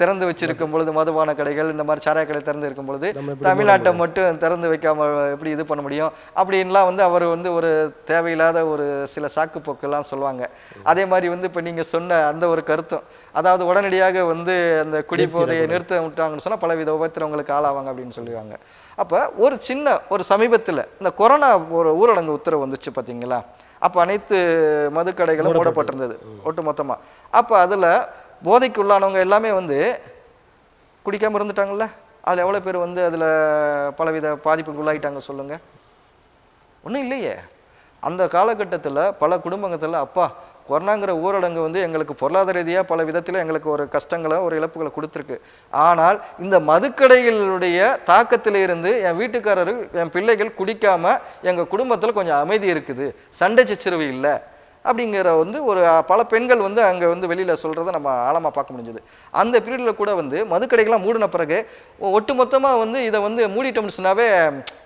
திறந்து வச்சிருக்கும் பொழுது, மதுபான கடைகள் இந்த மாதிரி சாராய கடை திறந்து இருக்கும் பொழுது தமிழ்நாட்டை மட்டும் திறந்து வைக்காம எப்படி இது பண்ண முடியும் அப்படின்லாம் வந்து அவர் வந்து ஒரு தேவையில்லாத ஒரு சில சாக்கு போக்கெல்லாம் சொல்லுவாங்க. அதே மாதிரி வந்து இப்போ நீங்கள் சொன்ன அந்த ஒரு கருத்தும், அதாவது உடனடியாக வந்து அந்த குடிபோதையை நிறுத்த விட்டாங்கன்னு சொன்னால் பலவித உபத்திரவங்களுக்கு ஆளாவாங்க அப்படின்னு சொல்லுவாங்க. அப்போ ஒரு சின்ன ஒரு சமீபத்தில் இந்த கொரோனா ஒரு ஊரடங்கு உத்தரவு வந்துச்சு பார்த்தீங்களா, அப்போ அனைத்து மதுக்கடைகளும் மூடப்பட்டிருந்தது ஒட்டு மொத்தமாக. அப்போ அதில் போதைக்கு உள்ளானவங்க எல்லாமே வந்து குடிக்காமல் இருந்துட்டாங்கல்ல, அதில் எவ்வளோ பேர் வந்து அதில் பலவித பாதிப்புக்கு உள்ளாயிட்டாங்க சொல்லுங்கள்? ஒன்றும் இல்லையே. அந்த காலகட்டத்தில் பல குடும்பத்தில் அப்பா கொரோனாங்கிற ஊரடங்கு வந்து எங்களுக்கு பொருளாதார ரீதியாக பல விதத்தில் எங்களுக்கு ஒரு கஷ்டங்களை ஒரு இழப்புகளை கொடுத்துருக்கு. ஆனால் இந்த மதுக்கடைகளுடைய தாக்கத்தில் இருந்து என் வீட்டுக்காரரு என் பிள்ளைகள் குடிக்காமல் எங்கள் குடும்பத்தில் கொஞ்சம் அமைதி இருக்குது, சண்டை சச்சரவு இல்லை அப்படிங்கிற வந்து ஒரு பல பெண்கள் வந்து அங்கே வந்து வெளியில் சொல்கிறத நம்ம ஆழமாக பார்க்க முடிஞ்சது. அந்த பீரியடில் கூட வந்து மதுக்கடைகள்லாம் மூடின பிறகு ஒட்டு மொத்தமாக வந்து இதை வந்து மூடிட்டோம்னு சொன்னாவே,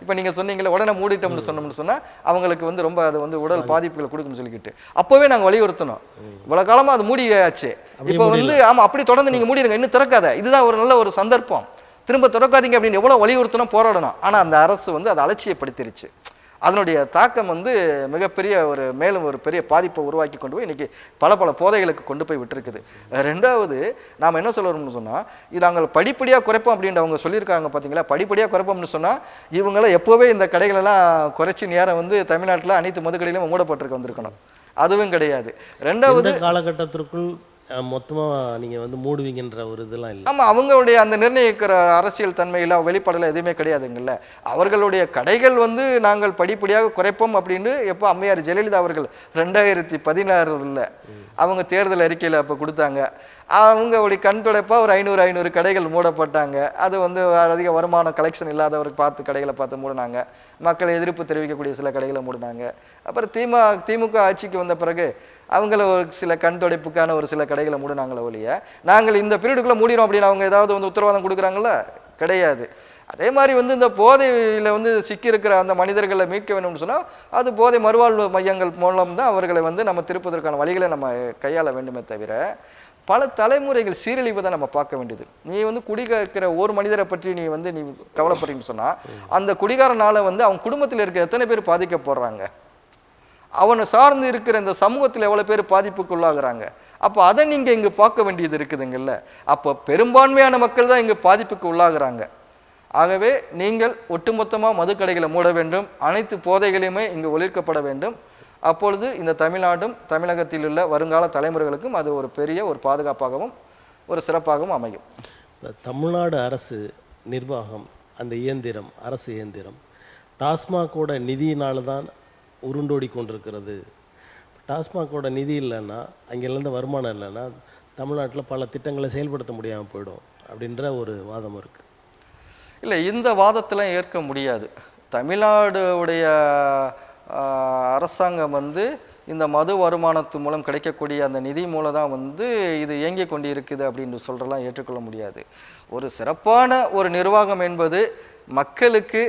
இப்போ நீங்கள் சொன்னீங்களே உடனே மூடிட்டோம்னு சொன்னோம்னு சொன்னால் அவங்களுக்கு வந்து ரொம்ப அது வந்து உடல் பாதிப்புகளை கொடுக்குன்னு சொல்லிக்கிட்டு அப்போவே நாங்கள் வலியுறுத்தணும். இவ்வளோ காலமாக அது மூடியாச்சு, இப்போ வந்து ஆமாம் அப்படி தொடர்ந்து நீங்கள் மூடிடுங்க, இன்னும் திறக்காத, இதுதான் ஒரு நல்ல ஒரு சந்தர்ப்பம், திரும்ப திறக்காதீங்க அப்படின்னு எவ்வளோ வலியுறுத்தணும், போராடணும். ஆனால் அந்த அரசு வந்து அதை அலட்சியப்படுத்திருச்சு. அதனுடைய தாக்கம் வந்து மிகப்பெரிய ஒரு மேலும் ஒரு பெரிய பாதிப்பை உருவாக்கி கொண்டு போய் இன்றைக்கி பல போதைகளுக்கு கொண்டு போய் விட்டுருக்குது. ரெண்டாவது நாம் என்ன சொல்கிறோம்னு சொன்னால், இது நாங்கள் படிப்படியாக குறைப்போம் அப்படின்ற அவங்க சொல்லியிருக்காங்க பார்த்தீங்களா, படிப்படியாக குறைப்போம்னு சொன்னால் இவங்கள எப்போவே இந்த கடைகளெல்லாம் குறைச்சி நேரம் வந்து தமிழ்நாட்டில் அனைத்து மதுக்கடையிலும் மூடப்பட்டிருக்க வந்திருக்கணும். அதுவும் கிடையாது. ரெண்டாவது காலகட்டத்திற்குள் மொத்தமாக நீங்கள் வந்து மூடுவீங்கன்ற ஒரு இதெல்லாம் இல்லை. ஆமாம், அவங்களுடைய அந்த நிர்ணயிக்கிற அரசியல் தன்மையில் வெளிப்பாடில் எதுவுமே கிடையாதுங்கள்ல. அவர்களுடைய கடைகள் வந்து நாங்கள் படிப்படியாக குறைப்போம் அப்படின்னு எப்போ அம்மையார் ஜெயலலிதா அவர்கள் 2016 அவங்க தேர்தல் அறிக்கையில் அப்போ கொடுத்தாங்க. அவங்களுடைய கண் துடைப்பாக ஒரு 500 கடைகள் மூடப்பட்டாங்க. அது வந்து அதிக வருமானம் கலெக்ஷன் இல்லாதவருக்கு பார்த்து கடைகளை பார்த்து மூடினாங்க. மக்கள் எதிர்ப்பு தெரிவிக்கக்கூடிய சில கடைகளை மூடினாங்க. அப்புறம் திமுக ஆட்சிக்கு வந்த பிறகு அவங்கள ஒரு சில கண் துடைப்புக்கான ஒரு சில கடைகளை மூடினாங்களே ஒழிய, நாங்கள் இந்த பீரியடுக்குள்ளே மூடினோம் அப்படின்னு அவங்க ஏதாவது வந்து உத்தரவாதம் கொடுக்குறாங்கள? கிடையாது. அதே மாதிரி வந்து இந்த போதையில் வந்து சிக்கியிருக்கிற அந்த மனிதர்களை மீட்க வேணும்னு சொன்னால் அது போதை மறுவாழ்வு மையங்கள் மூலம் தான் அவர்களை வந்து நம்ம திருப்பதற்கான வழிகளை நம்ம கையாள வேண்டுமே தவிர, பல தலைமுறைகள் சீரழிவை தான் நம்ம பார்க்க வேண்டியது. நீ வந்து குடிக்கிற ஒரு மனிதரை பற்றி நீ வந்து நீ கவலைப்படுறீங்கன்னு சொன்னால் அந்த குடிகாரனால வந்து அவங்க குடும்பத்தில் இருக்கிற எத்தனை பேர் பாதிக்கப்படுறாங்க, அவனை சார்ந்து இருக்கிற இந்த சமூகத்தில் எவ்வளோ பேர் பாதிப்புக்குள்ளாகிறாங்க. அப்போ அதை நீங்கள் இங்கே பார்க்க வேண்டியது இருக்குதுங்கல்ல. அப்போ பெரும்பான்மையான மக்கள் தான் இங்கே பாதிப்புக்கு உள்ளாகிறாங்க. ஆகவே நீங்கள் ஒட்டுமொத்தமாக மதுக்கடைகளை மூட வேண்டும், அனைத்து போதைகளையுமே இங்கு ஒழிக்கப்பட வேண்டும். அப்பொழுது இந்த தமிழ்நாடும் தமிழகத்தில் உள்ள வருங்கால தலைமுறைகளுக்கும் அது ஒரு பெரிய ஒரு பாதுகாப்பாகவும் ஒரு சிறப்பாகவும் அமையும். தமிழ்நாடு அரசு நிர்வாகம், அந்த இயந்திரம், அரசு இயந்திரம் டாஸ்மாகோட நிதியினால தான் உருண்டோடி கொண்டிருக்கிறது. டாஸ்மாகோட நிதி இல்லைன்னா, அங்கேருந்து வருமானம் இல்லைன்னா தமிழ்நாட்டில் பல திட்டங்களை செயல்படுத்த முடியாமல் போயிடும் அப்படின்ற ஒரு வாதம் இருக்குது. இல்லை, இந்த வாதத்தெல்லாம் ஏற்க முடியாது. தமிழ்நாடுடைய அரசாங்கம் வந்து இந்த மது வருமானத்து மூலம் கிடைக்கக்கூடிய அந்த நிதி மூலம் தான் வந்து இது இயங்கி கொண்டு இருக்குது அப்படின்னு சொல்கிறலாம் ஏற்றுக்கொள்ள முடியாது. ஒரு சிறப்பான ஒரு நிர்வாகம் என்பது மக்களுக்கு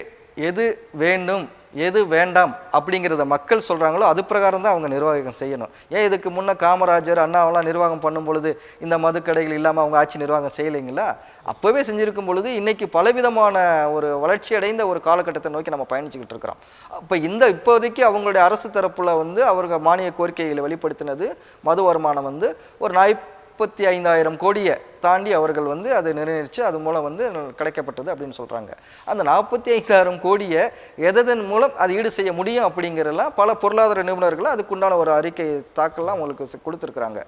எது வேண்டும் எது வேண்டாம் அப்படிங்கிறத மக்கள் சொல்கிறாங்களோ அது பிரகாரம் தான் அவங்க நிர்வாகம் செய்யணும். ஏன் இதுக்கு முன்னே காமராஜர் அண்ணாவெல்லாம் நிர்வாகம் பண்ணும் பொழுது இந்த மதுக்கடைகள் இல்லாமல் அவங்க ஆட்சி நிர்வாகம் செய்யலைங்களா? அப்போவே செஞ்சுருக்கும் பொழுது இன்றைக்கி பலவிதமான ஒரு வளர்ச்சி அடைந்த ஒரு காலகட்டத்தை நோக்கி நம்ம பயணிச்சுக்கிட்டு இருக்கிறோம். அப்போ இப்போதைக்கு அவங்களுடைய அரசு தரப்பில் வந்து அவர்கள் மானிய கோரிக்கைகளை வெளிப்படுத்தினது மது வருமானம் வந்து ஒரு 45,000 கோடியை தாண்டி அவர்கள் வந்து அதை நிர்ணயித்து அது மூலம் வந்து கிடைக்கப்பட்டது அப்படின்னு சொல்கிறாங்க. அந்த 45,000 கோடியை எதன் மூலம் அது ஈடு செய்ய முடியும் அப்படிங்கிறலாம் பல பொருளாதார நிபுணர்கள் அதுக்குண்டான ஒரு அறிக்கை தாக்கல்லாம் அவங்களுக்கு கொடுத்துருக்குறாங்க.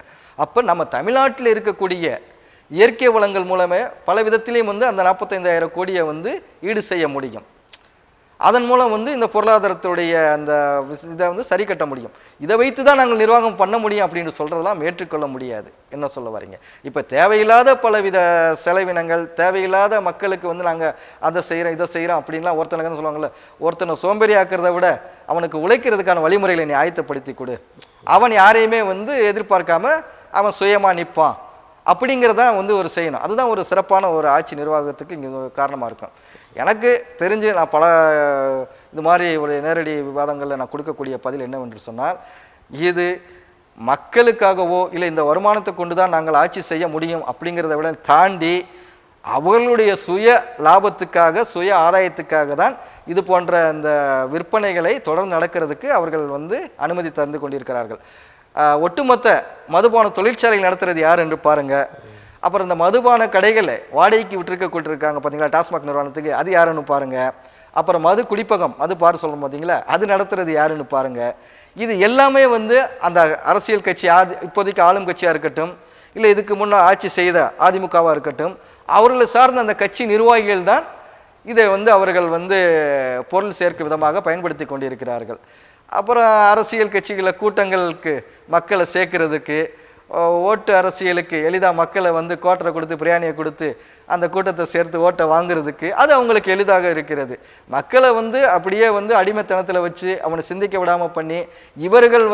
அப்போ நம்ம தமிழ்நாட்டில் இருக்கக்கூடிய இயற்கை வளங்கள் மூலமே பல விதத்திலையும் வந்து அந்த 45,000 கோடியை வந்து ஈடு செய்ய முடியும். அதன் மூலம் வந்து இந்த பொருளாதாரத்துடைய அந்த இதை வந்து சரி கட்ட முடியும். இதை வைத்து தான் நாங்கள் நிர்வாகம் பண்ண முடியும் அப்படின்னு சொல்கிறதெல்லாம் ஏற்றுக்கொள்ள முடியாது. என்ன சொல்ல வரீங்க? இப்போ தேவையில்லாத பலவித செலவினங்கள், தேவையில்லாத மக்களுக்கு வந்து நாங்கள் அதை செய்கிறோம் இதை செய்கிறோம் அப்படின்லாம் ஒருத்தனுக்கு சொல்லுவாங்கள்ல, ஒருத்தனை சோம்பேறி ஆக்கிறத விட அவனுக்கு உழைக்கிறதுக்கான வழிமுறைகளை நீ ஆயத்தப்படுத்தி கொடு, அவன் யாரையுமே வந்து எதிர்பார்க்காம அவன் சுயமாக நிற்பான் அப்படிங்கிறதான் வந்து ஒரு செய்யணும். அதுதான் ஒரு சிறப்பான ஒரு ஆட்சி நிர்வாகத்துக்கு இங்கே காரணமாக இருக்கும். எனக்கு தெரிஞ்சு நான் பல இது மாதிரி ஒரு நேரடி விவாதங்களில் நான் கொடுக்கக்கூடிய பதில் என்னவென்று சொன்னால், இது மக்களுக்காகவோ இல்லை இந்த வருமானத்தை கொண்டு தான் நாங்கள் ஆட்சி செய்ய முடியும் அப்படிங்கிறத விட தாண்டி அவர்களுடைய சுய லாபத்துக்காக சுய ஆதாயத்துக்காக தான் இது போன்ற இந்த விற்பனைகளை தொடர்ந்து நடக்கிறதுக்கு அவர்கள் அனுமதி தந்து கொண்டிருக்கிறார்கள். ஒட்டுமொத்த மதுபான தொழிற்சாலைகள் நடத்துறது யார் என்று பாருங்க. அப்புறம் இந்த மதுபான கடைகளை வாடகைக்கு விட்டுருக்காங்க பார்த்தீங்களா டாஸ்மாக் நிறுவனத்துக்கு, அது யாருன்னு பாருங்க. அப்புறம் மது குடிப்பகம் அது பாரு சொல்லணும் பார்த்தீங்களா, அது நடத்துறது யாருன்னு பாருங்க. இது எல்லாமே அந்த அரசியல் கட்சி இப்போதைக்கு ஆளும் கட்சியாக இருக்கட்டும், இல்லை இதுக்கு முன்னே ஆட்சி செய்த அதிமுகவாக இருக்கட்டும், அவர்களை சார்ந்த அந்த கட்சி நிர்வாகிகள் தான் இதை அவர்கள் பொருள் சேர்க்கும் விதமாக பயன்படுத்தி கொண்டிருக்கிறார்கள். அப்புறம் அரசியல் கட்சிகளை கூட்டங்களுக்கு மக்களை சேர்க்கறதுக்கு, ஓட்டு அரசியலுக்கு எளிதாக மக்களை கோட்டரை கொடுத்து பிரியாணியை கொடுத்து அந்த கூட்டத்தை சேர்த்து ஓட்டை வாங்குறதுக்கு அது அவங்களுக்கு எளிதாக இருக்கிறது. மக்களை அப்படியே அடிமைத்தனத்தில் வச்சு அவனை சிந்திக்க விடாமல் பண்ணி இவர்கள்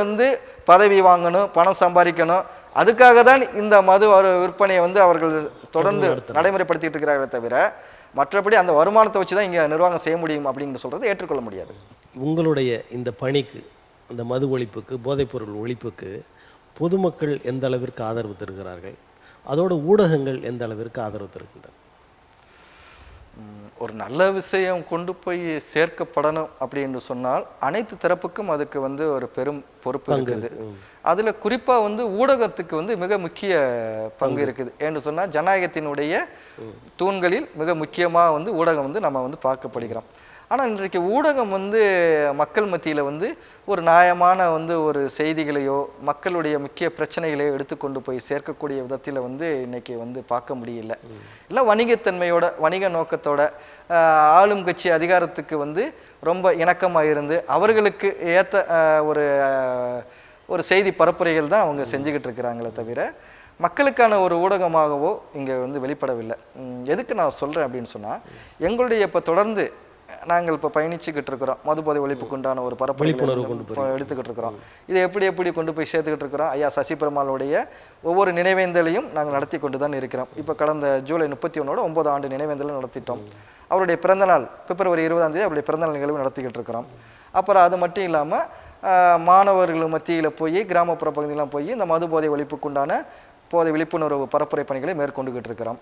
பதவி வாங்கணும், பணம் சம்பாதிக்கணும், அதுக்காக தான் இந்த மது விற்பனையை அவர்கள் தொடர்ந்து நடைமுறைப்படுத்திட்டு இருக்கிறார்களே தவிர மற்றபடி அந்த வருமானத்தை வச்சு தான் இங்கே நிர்வாகம் செய்ய முடியும் அப்படிங்கிற சொல்கிறத ஏற்றுக்கொள்ள முடியாது. உங்களுடைய இந்த பணிக்கு, அந்த மது ஒழிப்புக்கு, போதைப்பொருள் ஒழிப்புக்கு பொதுமக்கள் எந்த அளவிற்கு ஆதரவு தருகிறார்கள், அதோட ஊடகங்கள் எந்த அளவிற்கு ஆதரவு தருகின்றன? ஒரு நல்ல விஷயம் கொண்டு போய் சேர்க்கப்படணும் அப்படின்னு சொன்னால் அனைத்து தரப்புக்கும் அதுக்கு ஒரு பெரும் பொறுப்பு இருக்குது. அதில் குறிப்பாக ஊடகத்துக்கு மிக முக்கிய பங்கு இருக்குது. ஏன்னு சொன்னால் ஜனநாயகத்தினுடைய தூண்களில் மிக முக்கியமாக ஊடகம் நம்ம பார்க்கப்படுகிறோம். ஆனால் இன்றைக்கு ஊடகம் மக்கள் மத்தியில் ஒரு நியாயமான ஒரு செய்திகளையோ மக்களுடைய முக்கிய பிரச்சனைகளையோ எடுத்துக்கொண்டு போய் சேர்க்கக்கூடிய விதத்தில் இன்னைக்கு பார்க்க முடியல. இல்லை வணிகத்தன்மையோட வணிக நோக்கத்தோட ஆளும் கட்சி அதிகாரத்துக்கு ரொம்ப இணக்கமாக இருந்து அவர்களுக்கு ஏற்ற ஒரு செய்தி பரப்புரைகள் தான் அவங்க செஞ்சுக்கிட்டு இருக்கிறாங்களே தவிர மக்களுக்கான ஒரு ஊடகமாகவோ இங்கே வெளிப்படவில்லை. எதுக்கு நான் சொல்கிறேன் அப்படின்னு சொன்னால், எங்களுடைய இப்போ தொடர்ந்து நாங்கள் இப்போ பயணிச்சுக்கிட்டு இருக்கிறோம், மதுபோதை ஒழிப்புக்கு உண்டான ஒரு பரப்புரைப்பு எடுத்துக்கிட்டு இருக்கிறோம். இதை எப்படி கொண்டு போய் சேர்த்துக்கிட்டு இருக்கிறோம். ஐயா சசி பெருமாளுடைய ஒவ்வொரு நினைவேந்தலையும் நாங்கள் நடத்தி கொண்டு தான் இருக்கிறோம். இப்போ கடந்த ஜூலை 31 9 ஆண்டு நினைவேந்தலும் நடத்திட்டோம். அவருடைய பிறந்தநாள் பிப்ரவரி 20 அவருடைய பிறந்தநாள் நிகழ்வு நடத்திக்கிட்டு இருக்கிறோம். அப்புறம் அது மட்டும் இல்லாமல் மாணவர்கள் மத்தியில் போய் கிராமப்புற பகுதியெலாம் போய் இந்த மதுபோதை ஒழிப்புக்குண்டான போதை விழிப்புணர்வு பரப்புரை பணிகளை மேற்கொண்டுகிட்டு இருக்கிறோம்.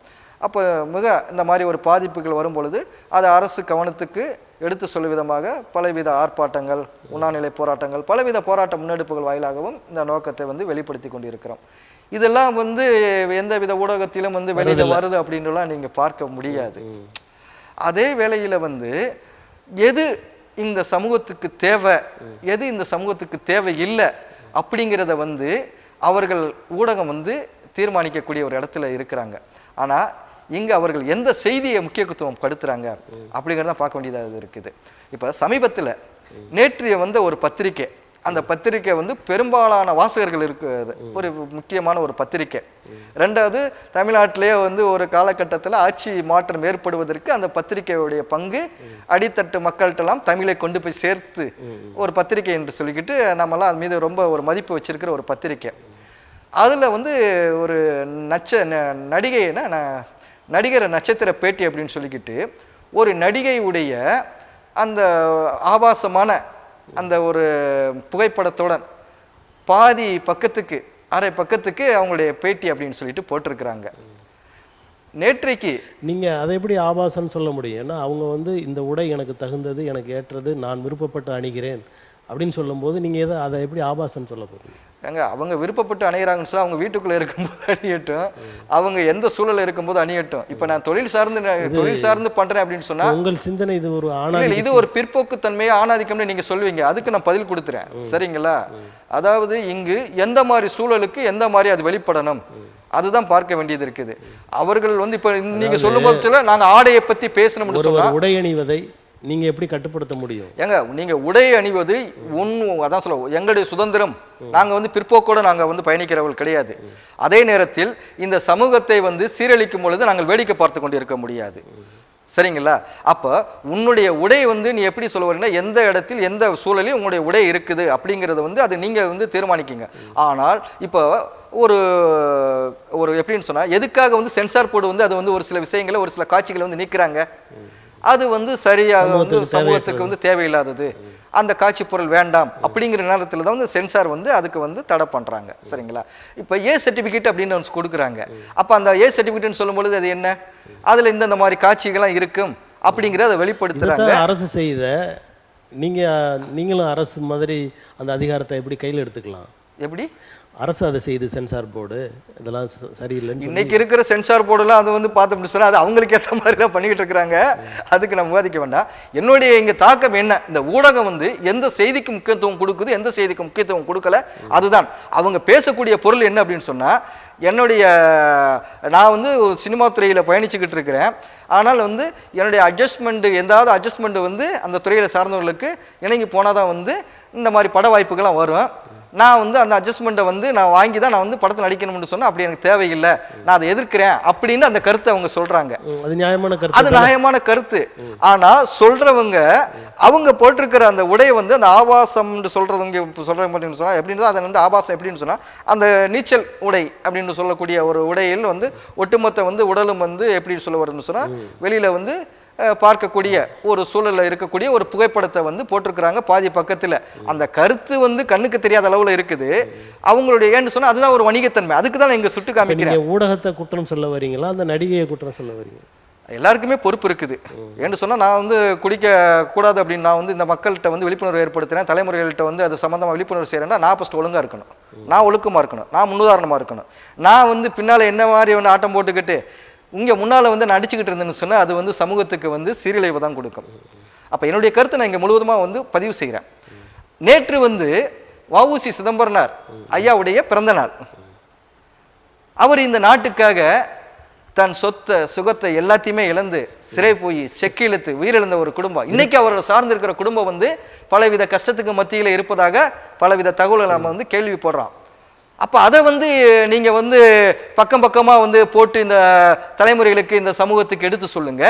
அப்போ மிக இந்த மாதிரி ஒரு பாதிப்புகள் வரும்பொழுது அதை அரசு கவனத்துக்கு எடுத்து சொல்லும் விதமாக பலவித ஆர்ப்பாட்டங்கள், உண்ணாநிலை போராட்டங்கள், பலவித போராட்ட முன்னெடுப்புகள் வாயிலாகவும் இந்த நோக்கத்தை வெளிப்படுத்தி கொண்டிருக்கிறோம். இதெல்லாம் எந்த வித ஊடகத்திலும் வெளியில வருது அப்படின்னுலாம் நீங்கள் பார்க்க முடியாது. அதே வேளையில் எது இந்த சமூகத்துக்கு தேவை, எது இந்த சமூகத்துக்கு தேவை இல்லை அப்படிங்கிறத அவர்கள் ஊடகம் தீர்மானிக்கக்கூடிய ஒரு இடத்துல இருக்கிறாங்க. ஆனால் இங்கே அவர்கள் எந்த செய்தியை முக்கியத்துவம் படுத்துகிறாங்க அப்படிங்கிறத பார்க்க வேண்டியதாக இருக்குது. இப்போ சமீபத்தில் நேற்றைய ஒரு பத்திரிக்கை, அந்த பத்திரிக்கை பெரும்பாலான வாசகர்கள் இருக்கிறது ஒரு முக்கியமான ஒரு பத்திரிக்கை. ரெண்டாவது, தமிழ்நாட்டிலேயே ஒரு காலகட்டத்தில் ஆட்சி மாற்றம் ஏற்படுவதற்கு அந்த பத்திரிகையுடைய பங்கு அடித்தட்டு மக்கள்கிட்டலாம் தமிழை கொண்டு போய் சேர்த்து ஒரு பத்திரிகை என்று சொல்லிக்கிட்டு நம்மளாம் அது மீது ரொம்ப ஒரு மதிப்பு வச்சிருக்கிற ஒரு பத்திரிக்கை. அதில் ஒரு நடிகர் நட்சத்திர பேட்டி அப்படின்னு சொல்லிக்கிட்டு ஒரு நடிகையுடைய அந்த ஆபாசமான அந்த ஒரு புகைப்படத்துடன் பாதி பக்கத்துக்கு அரை பக்கத்துக்கு அவங்களுடைய பேட்டி அப்படின்னு சொல்லிட்டு போட்டிருக்கிறாங்க. நேற்றைக்கு நீங்கள் அதை எப்படி ஆபாசம்னு சொல்ல முடியும்? ஏன்னா அவங்க இந்த உடை எனக்கு தகுந்தது, எனக்கு ஏற்றது, நான் விருப்பப்பட்டு அணிகிறேன் அப்படின்னு சொல்லும்போது நீங்கள் அதை எப்படி ஆபாசம்னு சொல்ல போகிறீங்க? ஏங்க, அவங்க விருப்பப்பட்டு அணிகிறாங்கன்னு சொல்லி அவங்க வீட்டுக்குள்ளே இருக்கும்போது அணியட்டும், அவங்க எந்த சூழலில் இருக்கும்போது அணியட்டும். இப்போ நான் தொழில் சார்ந்து பண்ணுறேன் அப்படின்னு சொன்னால் உங்கள் சிந்தனை இது ஒரு இது ஒரு பிற்போக்கு தன்மையை ஆணாதிக்கம்னு நீங்கள் சொல்லுவீங்க. அதுக்கு நான் பதில் கொடுத்துறேன், சரிங்களா? அதாவது இங்கு எந்த மாதிரி சூழலுக்கு எந்த மாதிரி அது வெளிப்படணும் அதுதான் பார்க்க வேண்டியது இருக்குது. அவர்கள் இப்போ நீங்க சொல்லும் போது சொல்ல நாங்கள் ஆடையை பற்றி பேசணும்னு சொன்னால் உடை அணிவதை நீங்க எப்படி கட்டுப்படுத்த முடியும்? ஏங்க, நீங்க உடை அணிவது அதான் சொல்ல எங்களுடைய சுதந்திரம். நாங்க பிற்போக்கோட நாங்க பயணிக்கிறவர்கள் கிடையாது. அதே நேரத்தில் இந்த சமூகத்தை சீரழிக்கும் பொழுது நாங்கள் வேடிக்கை பார்த்து கொண்டு இருக்க முடியாது, சரிங்களா? அப்போ உன்னுடைய உடை நீ எப்படி சொல்ல வரீங்கன்னா எந்த இடத்தில் எந்த சூழலில் உங்களுடைய உடை இருக்குது அப்படிங்கிறத அது நீங்க தீர்மானிக்கிங்க. ஆனால் இப்போ ஒரு எப்படின்னு சொன்னா எதுக்காக சென்சார் போர்டு அது ஒரு சில விஷயங்களை ஒரு சில காட்சிகளை நீக்கிறாங்க. அது வந்து சரியாக வந்து சமூகத்துக்கு சமூகத்துக்கு வந்து தேவையில்லாதது, அந்த காட்சி பொருள் வேண்டாம் அப்படிங்கிற நேரத்தில் தான் வந்து சென்சார் வந்து அதுக்கு வந்து தடை பண்ணுறாங்க. சரிங்களா? இப்போ ஏ சர்டிஃபிகேட் அப்படின்னு ஒன்று கொடுக்குறாங்க. அப்போ அந்த ஏ சர்டிஃபிகேட்னு சொல்லும்பொழுது அது என்ன, அதில் இந்த மாதிரி காட்சிகள்லாம் இருக்கும் அப்படிங்கிறத வெளிப்படுத்துகிறாங்க. இதைத்தான் அரசு செய்த நீங்களும் அரசு மாதிரி அந்த அதிகாரத்தை எப்படி கையில் எடுத்துக்கலாம்? எப்படி அரசு அதை செய்து சென்சார் போர்டு இதெல்லாம் சரியில்லைன்னு இன்னைக்கு இருக்கிற சென்சார் போர்டுலாம் அது வந்து பார்த்து சொன்னா அது அவங்களுக்கு ஏற்ற மாதிரி தான் பண்ணிக்கிட்டு இருக்கிறாங்க. அதுக்கு நம்ம விவாதிக்க வேண்டாம். என்னுடைய இங்கே தாக்கம் என்ன, இந்த ஊடகம் வந்து எந்த செய்திக்கு முக்கியத்துவம் கொடுக்குது, எந்த செய்திக்கு முக்கியத்துவம் கொடுக்கல, அதுதான் அவங்க பேசக்கூடிய பொருள் என்ன அப்படின்னு சொன்னால், நான் வந்து சினிமா துறையில் பயணிச்சுக்கிட்டு இருக்கிறேன். ஆனால் வந்து என்னுடைய அட்ஜஸ்ட்மெண்ட் வந்து அந்த துறையில் சார்ந்தவர்களுக்கு இணங்கி போனால் தான் வந்து இந்த மாதிரி பட வாய்ப்புகள்லாம் வரும். நான் வந்து அந்த அட்ஜஸ்ட்மெண்ட்டை வந்து நான் வாங்கி தான் நான் வந்து படத்தில் நடிக்கணும்னு சொன்னால் அப்படி எனக்கு தேவையில்லை, நான் அதை எதிர்க்கிறேன் அப்படின்னு அந்த கருத்தை அவங்க சொல்கிறாங்க. அது நியாயமான கருத்து, அது நியாயமான கருத்து. ஆனால் சொல்கிறவங்க அவங்க போட்டிருக்கிற அந்த உடையை வந்து அந்த ஆபாசம்னு சொல்கிறவங்க அப்படின்னு சொன்னால் எப்படின்னு அதை வந்து ஆபாசம் எப்படின்னு சொன்னால் அந்த நீச்சல் உடை அப்படின்னு சொல்லக்கூடிய ஒரு உடையில் வந்து ஒட்டுமொத்த வந்து உடலும் வந்து எப்படி சொல்ல வருதுன்னு சொன்னால் வெளியில் வந்து பார்க்கக்கூடிய ஒரு சூழலில் இருக்கக்கூடிய ஒரு புகைப்படத்தை வந்து போட்டிருக்கிறாங்க பாதி பக்கத்தில். அந்த கருத்து வந்து கண்ணுக்கு தெரியாத அளவில் இருக்குது. அவங்களுடைய ஏன்னு சொன்னால் அதுதான் ஒரு வணிகத்தன்மை. அதுக்கு தான் இங்கே சுட்டு காமிக்கிறேன். ஊடகத்தை குற்றம் சொல்ல வரீங்களா, அந்த நடிகையை குற்றம் சொல்ல வரீங்க? எல்லாருக்குமே பொறுப்பு இருக்குது. ஏன்னு சொன்னால் நான் வந்து குடிக்க கூடாது அப்படின்னு நான் வந்து இந்த மக்கள்கிட்ட வந்து விழிப்புணர்வு ஏற்படுத்துகிறேன், தலைமுறைகள்கிட்ட வந்து அது சம்மந்தமாக விழிப்புணர்வு செய்கிறேன்னா நான் ஃபஸ்ட்டு ஒழுங்காக இருக்கணும், நான் ஒழுக்கமாக இருக்கணும், நான் முன்னுதாரணமாக இருக்கணும். நான் வந்து பின்னால் என்ன மாதிரி ஒன்று ஆட்டம் போட்டுக்கிட்டு இங்கே முன்னால் வந்து நான் அடிச்சுக்கிட்டு இருந்தேன்னு சொன்னால் அது வந்து சமூகத்துக்கு வந்து சீரழிவை தான் கொடுக்கும். அப்போ என்னுடைய கருத்தை நான் இங்கே முழுவதுமாக வந்து பதிவு செய்கிறேன். நேற்று வந்து வ.உ.சி. சிதம்பரனார் ஐயாவுடைய பிறந்த நாள். அவர் இந்த நாட்டுக்காக தன் சொத்தை சுகத்தை எல்லாத்தையுமே இழந்து சிறை போய் செக்கு இழுத்து உயிரிழந்த ஒரு குடும்பம். இன்னைக்கு அவரை சார்ந்திருக்கிற குடும்பம் வந்து பலவித கஷ்டத்துக்கு மத்தியில் இருப்பதாக பலவித தகவல்களை நம்ம வந்து கேள்வி போடுறோம். அப்போ அதை வந்து நீங்கள் வந்து பக்கமாக வந்து போட்டு இந்த தலைமுறைகளுக்கு இந்த சமூகத்துக்கு எடுத்து சொல்லுங்க.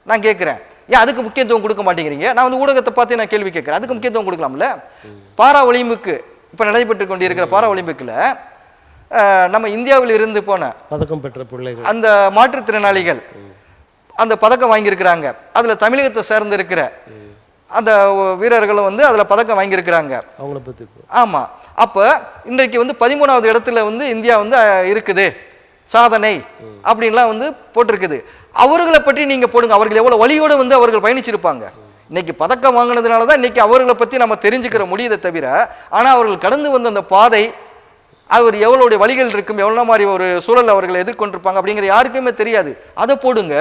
நான் கேட்குறேன், ஏன் அதுக்கு முக்கியத்துவம் கொடுக்க மாட்டேங்கிறீங்க? நான் வந்து ஊடகத்தை பார்த்து நான் கேள்வி கேட்குறேன், அதுக்கு முக்கியத்துவம் கொடுக்கலாம்ல? பாரா ஒலிம்பிக்கு இப்போ நடைபெற்று கொண்டு இருக்கிற பாரா ஒலிம்பிக்கில் நம்ம இந்தியாவில் இருந்து போன பதக்கம் பெற்ற பிள்ளைகள், அந்த மாற்றுத்திறனாளிகள் அந்த பதக்கம் வாங்கியிருக்கிறாங்க. அதில் தமிழகத்தை சேர்ந்து இருக்கிற அந்த வீரர்களும் வந்து அதில் பதக்கம் வாங்கியிருக்கிறாங்க. அவங்கள பற்றி ஆமாம். அப்போ இன்றைக்கு வந்து 13வது இடத்துல வந்து இந்தியா வந்து இருக்குது, சாதனை அப்படின்லாம் வந்து போட்டிருக்குது. அவர்களை பற்றி நீங்கள் போடுங்க. அவர்கள் எவ்வளோ வழியோடு வந்து அவர்கள் பயணிச்சிருப்பாங்க. இன்னைக்கு பதக்கம் வாங்கினதுனால தான் இன்னைக்கு அவர்களை பற்றி நம்ம தெரிஞ்சுக்கிற முடியுதை தவிர, ஆனால் அவர்கள் கடந்து வந்த அந்த பாதை, அவர் எவ்வளோடைய வழிகள் இருக்கும், எவ்வளோ மாதிரி ஒரு சூழல் அவர்களை எதிர்கொண்டிருப்பாங்க அப்படிங்கிற யாருக்குமே தெரியாது. அதை போடுங்க.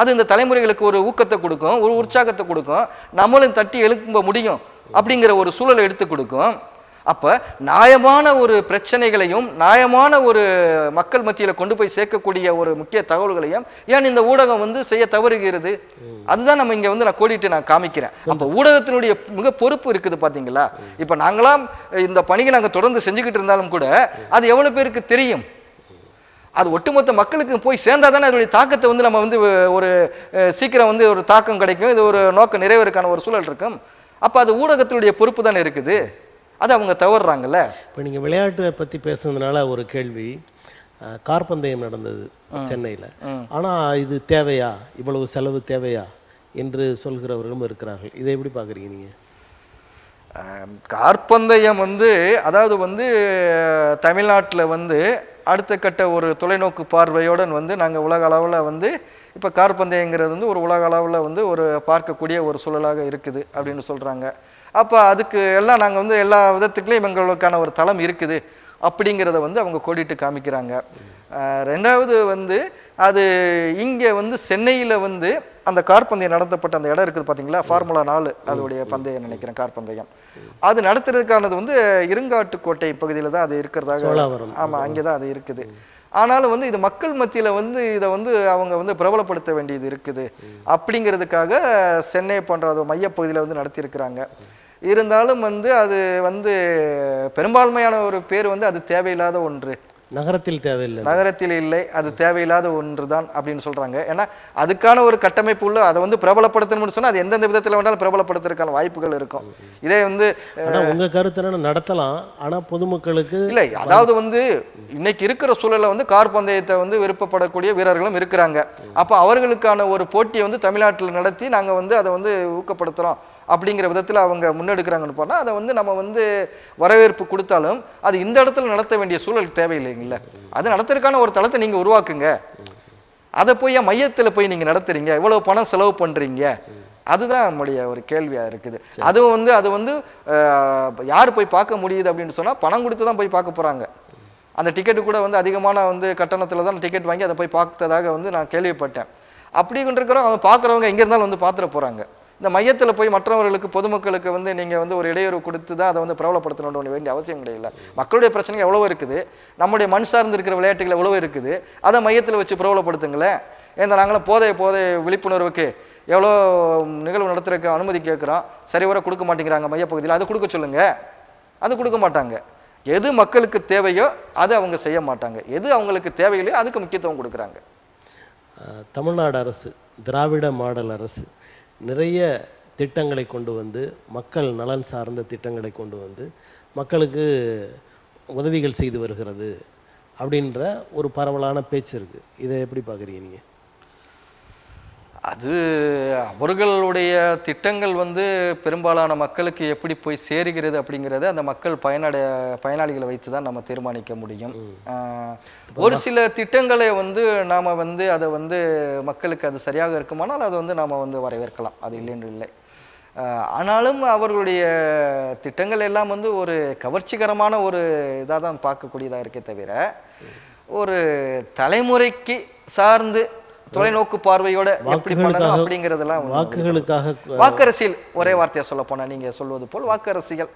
அது இந்த தலைமுறைகளுக்கு ஒரு ஊக்கத்தை கொடுக்கும், ஒரு உற்சாகத்தை கொடுக்கும், நம்மளும் தட்டி எழுப்ப முடியும் அப்படிங்கிற ஒரு சூழலை எடுத்து கொடுக்கும். அப்போ நியாயமான ஒரு பிரச்சனைகளையும் நியாயமான ஒரு மக்கள் மத்தியில் கொண்டு போய் சேர்க்கக்கூடிய ஒரு முக்கிய தகவல்களையும் ஏன் இந்த ஊடகம் வந்து செய்ய தவறுகிறது? அதுதான் நம்ம இங்கே வந்து நான் கோடிட்டு நான் காமிக்கிறேன். அப்போ ஊடகத்தினுடைய மிக பொறுப்பு இருக்குது பார்த்தீங்களா? இப்போ நாங்களாம் இந்த பணியை நாங்கள் தொடர்ந்து செஞ்சுக்கிட்டு இருந்தாலும் கூட அது எவ்வளோ பேருக்கு தெரியும்? அது ஒட்டுமொத்த மக்களுக்கு போய் சேர்ந்தால் தானே அதனுடைய தாக்கத்தை வந்து நம்ம வந்து ஒரு சீக்கிரம் வந்து ஒரு தாக்கம் கிடைக்கும், இது ஒரு நோக்க நிறைவேறுக்கான ஒரு சூழல் இருக்கும். அப்போ அது ஊடகத்தினுடைய பொறுப்பு தானே இருக்குது. அது அவங்க தவறுறாங்கல்ல. இப்போ நீங்கள் விளையாட்டை பற்றி பேசுனதுனால ஒரு கேள்வி. கார்பந்தயம் நடந்தது சென்னையில். ஆனால் இது தேவையா, இவ்வளவு செலவு தேவையா என்று சொல்கிறவர்களும் இருக்கிறார்கள். இதை எப்படி பார்க்குறீங்க நீங்கள்? கார்பந்தயம் வந்து அதாவது வந்து தமிழ்நாட்டில் வந்து அடுத்த கட்ட ஒரு தொலைநோக்கு பார்வையுடன் வந்து நாங்கள் உலக அளவில் வந்து இப்போ கார்பந்தயங்கிறது வந்து ஒரு உலக அளவில் வந்து ஒரு பார்க்கக்கூடிய ஒரு சூழலாக இருக்குது அப்படின்னு சொல்கிறாங்க. அப்போ அதுக்கு எல்லாம் நாங்கள் வந்து எல்லா விதத்துக்குலேயும் எங்களுக்கான ஒரு தளம் இருக்குது அப்படிங்கிறத வந்து அவங்க கோடிட்டு காமிக்கிறாங்க. ரெண்டாவது வந்து அது இங்கே வந்து சென்னையில் வந்து அந்த கார்பந்தயம் நடத்தப்பட்ட அந்த இடம் இருக்குது பார்த்தீங்களா, ஃபார்முலா 4 அதோடைய பந்தயம் நினைக்கிறேன் கார்பந்தயம். அது நடத்துறதுக்கானது வந்து இருங்காட்டுக்கோட்டை பகுதியில் தான் அது இருக்கிறதாக. ஆமாம், அங்கே தான் அது இருக்குது. ஆனாலும் வந்து இது மக்கள் மத்தியில் வந்து இதை வந்து அவங்க வந்து பிரபலப்படுத்த வேண்டியது இருக்குது அப்படிங்கிறதுக்காக சென்னை போன்ற அது மையப்பகுதியில் வந்து நடத்தியிருக்கிறாங்க. இருந்தாலும் வந்து அது வந்து பெரும்பான்மையான ஒரு பேர் வந்து அது தேவையில்லாத ஒன்று நகரத்தில் தேவையில்லை. நகரத்தில் இல்லை, அது தேவையில்லாத ஒன்று தான் அப்படின்னு சொல்றாங்க. ஏன்னா அதுக்கான ஒரு கட்டமைப்பு உள்ள அதை வந்து பிரபலப்படுத்தணும்னு சொன்னா அது எந்தெந்த விதத்தில் வேணாலும் பிரபலப்படுத்துறதுக்கான வாய்ப்புகள் இருக்கும். இதே வந்து உங்க கருத்து என்ன, நடத்தலாம், ஆனா பொதுமக்களுக்கு இல்லை. அதாவது வந்து இன்னைக்கு இருக்கிற சூழல்ல வந்து கார் பந்தயத்தை வந்து விருப்பப்படக்கூடிய வீரர்களும் இருக்கிறாங்க. அப்போ அவர்களுக்கான ஒரு போட்டியை வந்து தமிழ்நாட்டில் நடத்தி நாங்க வந்து அதை வந்து ஊக்கப்படுத்துறோம் அப்படிங்கிற விதத்தில் அவங்க முன்னெடுக்கிறாங்கன்னு போனால் அதை வந்து நம்ம வந்து வரவேற்பு கொடுத்தாலும் அது இந்த இடத்துல நடத்த வேண்டிய சூழல் தேவையில்லைங்கள. அது நடத்துறதுக்கான ஒரு தளத்தை நீங்க உருவாக்குங்க. அதை போய் மையத்தில் போய் நீங்க நடத்துறீங்க, இவ்வளவு பணம் செலவு பண்றீங்க, அதுதான் நம்முடைய ஒரு கேள்வியா இருக்குது. அதுவும் வந்து அது வந்து யார் போய் பார்க்க முடியுது அப்படின்னு சொன்னா பணம் கொடுத்து தான் போய் பார்க்க போறாங்க. அந்த டிக்கெட்டு கூட வந்து அதிகமான வந்து கட்டணத்தில் தான் டிக்கெட் வாங்கி அதை போய் பார்த்ததாக வந்து நான் கேள்விப்பட்டேன். அப்படி இருக்கிறோம் அவங்க பார்க்குறவங்க எங்கே இருந்தாலும் வந்து பார்த்துட போறாங்க. இந்த மையத்தில் போய் மற்றவர்களுக்கு பொதுமக்களுக்கு வந்து நீங்கள் வந்து ஒரு இடையூறு கொடுத்து தான் அதை வந்து பிரபலப்படுத்தணும்னு வேண்டிய அவசியம் கிடையாது. மக்களுடைய பிரச்சனைகள் எவ்வளோ இருக்குது, நம்முடைய மண் சார்ந்து இருக்கிற விளையாட்டுகள் எவ்வளோ இருக்குது, அதை மையத்தில் வச்சு பிரபலப்படுத்துங்களேன். ஏன்னா நாங்களும் போதை விழிப்புணர்வுக்கு எவ்வளோ நிகழ்வு நடத்துறதுக்கு அனுமதி கேட்குறோம், சரிவர கொடுக்க மாட்டேங்கிறாங்க மையப்பகுதியில். அது கொடுக்க சொல்லுங்க, அது கொடுக்க மாட்டாங்க. எது மக்களுக்கு தேவையோ அது அவங்க செய்ய மாட்டாங்க, எது அவங்களுக்கு தேவையில்லையோ அதுக்கு முக்கியத்துவம் கொடுக்குறாங்க. தமிழ்நாடு அரசு, திராவிட மாடல் அரசு நிறைய திட்டங்களை கொண்டு வந்து, மக்கள் நலன் சார்ந்த திட்டங்களை கொண்டு வந்து மக்களுக்கு உதவிகள் செய்து வருகிறது அப்படின்ற ஒரு பரவலான பேச்சு இருக்குது. இதை எப்படி பார்க்குறீங்க நீங்கள்? அது அவர்களுடைய திட்டங்கள் வந்து பெரும்பாலான மக்களுக்கு எப்படி போய் சேருகிறது அப்படிங்கிறத அந்த மக்கள் பயனாளிகளை வைத்து தான் நம்ம தீர்மானிக்க முடியும். ஒரு சில திட்டங்களை வந்து நாம் வந்து அதை வந்து மக்களுக்கு அது சரியாக இருக்குமானால் அதை வந்து நாம் வந்து வரவேற்கலாம், அது இல்லைன்னு இல்லை. ஆனாலும் அவர்களுடைய திட்டங்கள் எல்லாம் வந்து ஒரு கவர்ச்சிகரமான ஒரு இதாக தான் பார்க்கக்கூடியதாக இருக்கே தவிர ஒரு தலைமுறைக்கு சார்ந்து தொலைநோக்கு பார்வையோட எப்படி பண்ணணும் அப்படிங்கிறதெல்லாம் வாக்குகளுக்காக, வாக்கரசியல் ஒரே வார்த்தையா சொல்ல போனா நீங்க சொல்வது போல் வாக்கரசியல்,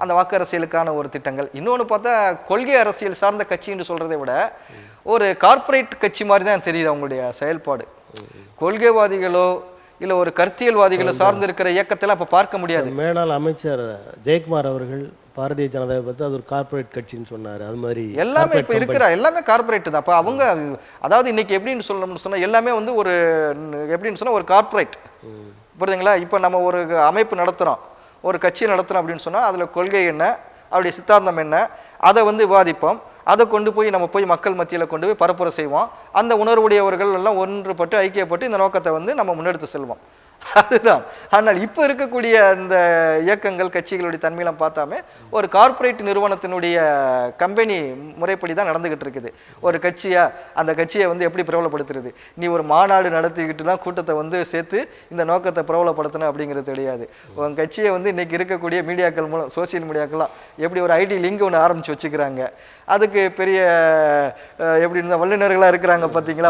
அந்த வாக்கரசியலுக்கான ஒரு திட்டங்கள். இன்னொன்று பார்த்தா கொள்கை அரசியல் சார்ந்த கட்சின்னு சொல்றதை விட ஒரு கார்ப்பரேட் கட்சி மாதிரி தான் தெரியுது அவங்களுடைய செயல்பாடு. கொள்கைவாதிகளோ இல்ல ஒரு கருத்தியல்வாதிகளோ சார்ந்து இருக்கிற இயக்கத்தெல்லாம் அப்ப பார்க்க முடியாது. மேலாள் அமைச்சர் ஜெயக்குமார் அவர்கள் பாரதிய ஜனதாவை பற்றி அது ஒரு கார்ப்பரேட் கட்சின்னு சொன்னார். அது மாதிரி எல்லாமே இப்போ இருக்கிற எல்லாமே கார்ப்பரேட் தான். அப்போ அவங்க அதாவது இன்னைக்கு எப்படின்னு சொல்லணும்னு சொன்னால் எல்லாமே வந்து ஒரு எப்படின்னு சொன்னால் ஒரு கார்ப்பரேட், புரியுதுங்களா? இப்போ நம்ம ஒரு அமைப்பு நடத்துகிறோம், ஒரு கட்சி நடத்துகிறோம் அப்படின்னு சொன்னால் அதில் கொள்கை என்ன, அவருடைய சித்தாந்தம் என்ன, அதை வந்து விவாதிப்போம். அதை கொண்டு போய் நம்ம போய் மக்கள் மத்தியில் கொண்டு போய் பரப்புரை செய்வோம். அந்த உணர்வுடையவர்கள் எல்லாம் ஒன்றுபட்டு ஐக்கியப்பட்டு இந்த நோக்கத்தை வந்து நம்ம முன்னெடுத்து செல்வோம், அதுதான். ஆனால் இப்போ இருக்கக்கூடிய இந்த இயக்கங்கள் கட்சிகளுடைய தன்மையெல்லாம் பார்த்தாமே ஒரு கார்ப்பரேட் நிறுவனத்தினுடைய கம்பெனி முறைப்படி தான் நடந்துகிட்டு இருக்குது. ஒரு கட்சியா அந்த கட்சியை வந்து எப்படி பிரபலப்படுத்துறது, நீ ஒரு மாநாடு நடத்திக்கிட்டு தான் கூட்டத்தை வந்து சேர்த்து இந்த நோக்கத்தை பிரபலப்படுத்தணும் அப்படிங்கிறது கிடையாது. உன் கட்சியை வந்து இன்னைக்கு இருக்கக்கூடிய மீடியாக்கள் மூலம், சோசியல் மீடியாக்கெல்லாம் எப்படி ஒரு ஐடி லிங்க் ஒன்று ஆரம்பிச்சு வச்சுக்கிறாங்க, அதுக்கு பெரிய எப்படி இருந்தால் வல்லுநர்களாக இருக்கிறாங்க பார்த்தீங்களா,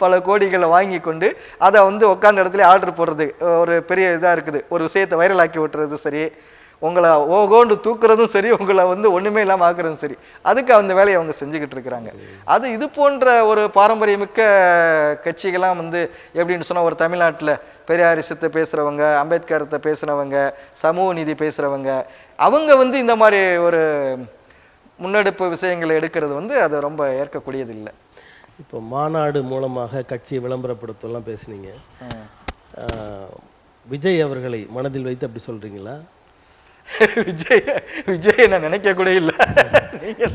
பல கோடிகளை வாங்கி கொண்டு அதை வந்து உட்கார்ந்த இடத்துல ஆர்டர் போடுறது ஒரு பெரிய இதாக இருக்குது. ஒரு விஷயத்தை வைரல் ஆக்கி விட்டுறது சரி, உங்களை ஓகோண்டு தூக்குறதும் சரி, உங்களை வந்து ஒன்றுமே இல்லாமல் ஆக்குறதும் சரி, அதுக்கு அந்த வேலையை அவங்க செஞ்சுக்கிட்டு இருக்கிறாங்க. அது இது போன்ற ஒரு பாரம்பரியமிக்க கட்சிகள்லாம் வந்து எப்படின்னு சொன்னால் ஒரு தமிழ்நாட்டில் பெரியாரிசத்தை பேசுகிறவங்க, அம்பேத்கரத்தை பேசுகிறவங்க, சமூக நீதி பேசுகிறவங்க, அவங்க வந்து இந்த மாதிரி ஒரு முன்னெடுப்பு விஷயங்களை எடுக்கிறது வந்து அது ரொம்ப ஏற்கக்கூடியது இல்லை. இப்போ மாநாடு மூலமாக கட்சியை விளம்பரப்படுத்தலாம் பேசுனீங்க. விஜய் அவர்களை மனதில் வைத்து அப்படி சொல்றீங்களா? விஜய் நான் நினைக்க கூட இல்லை.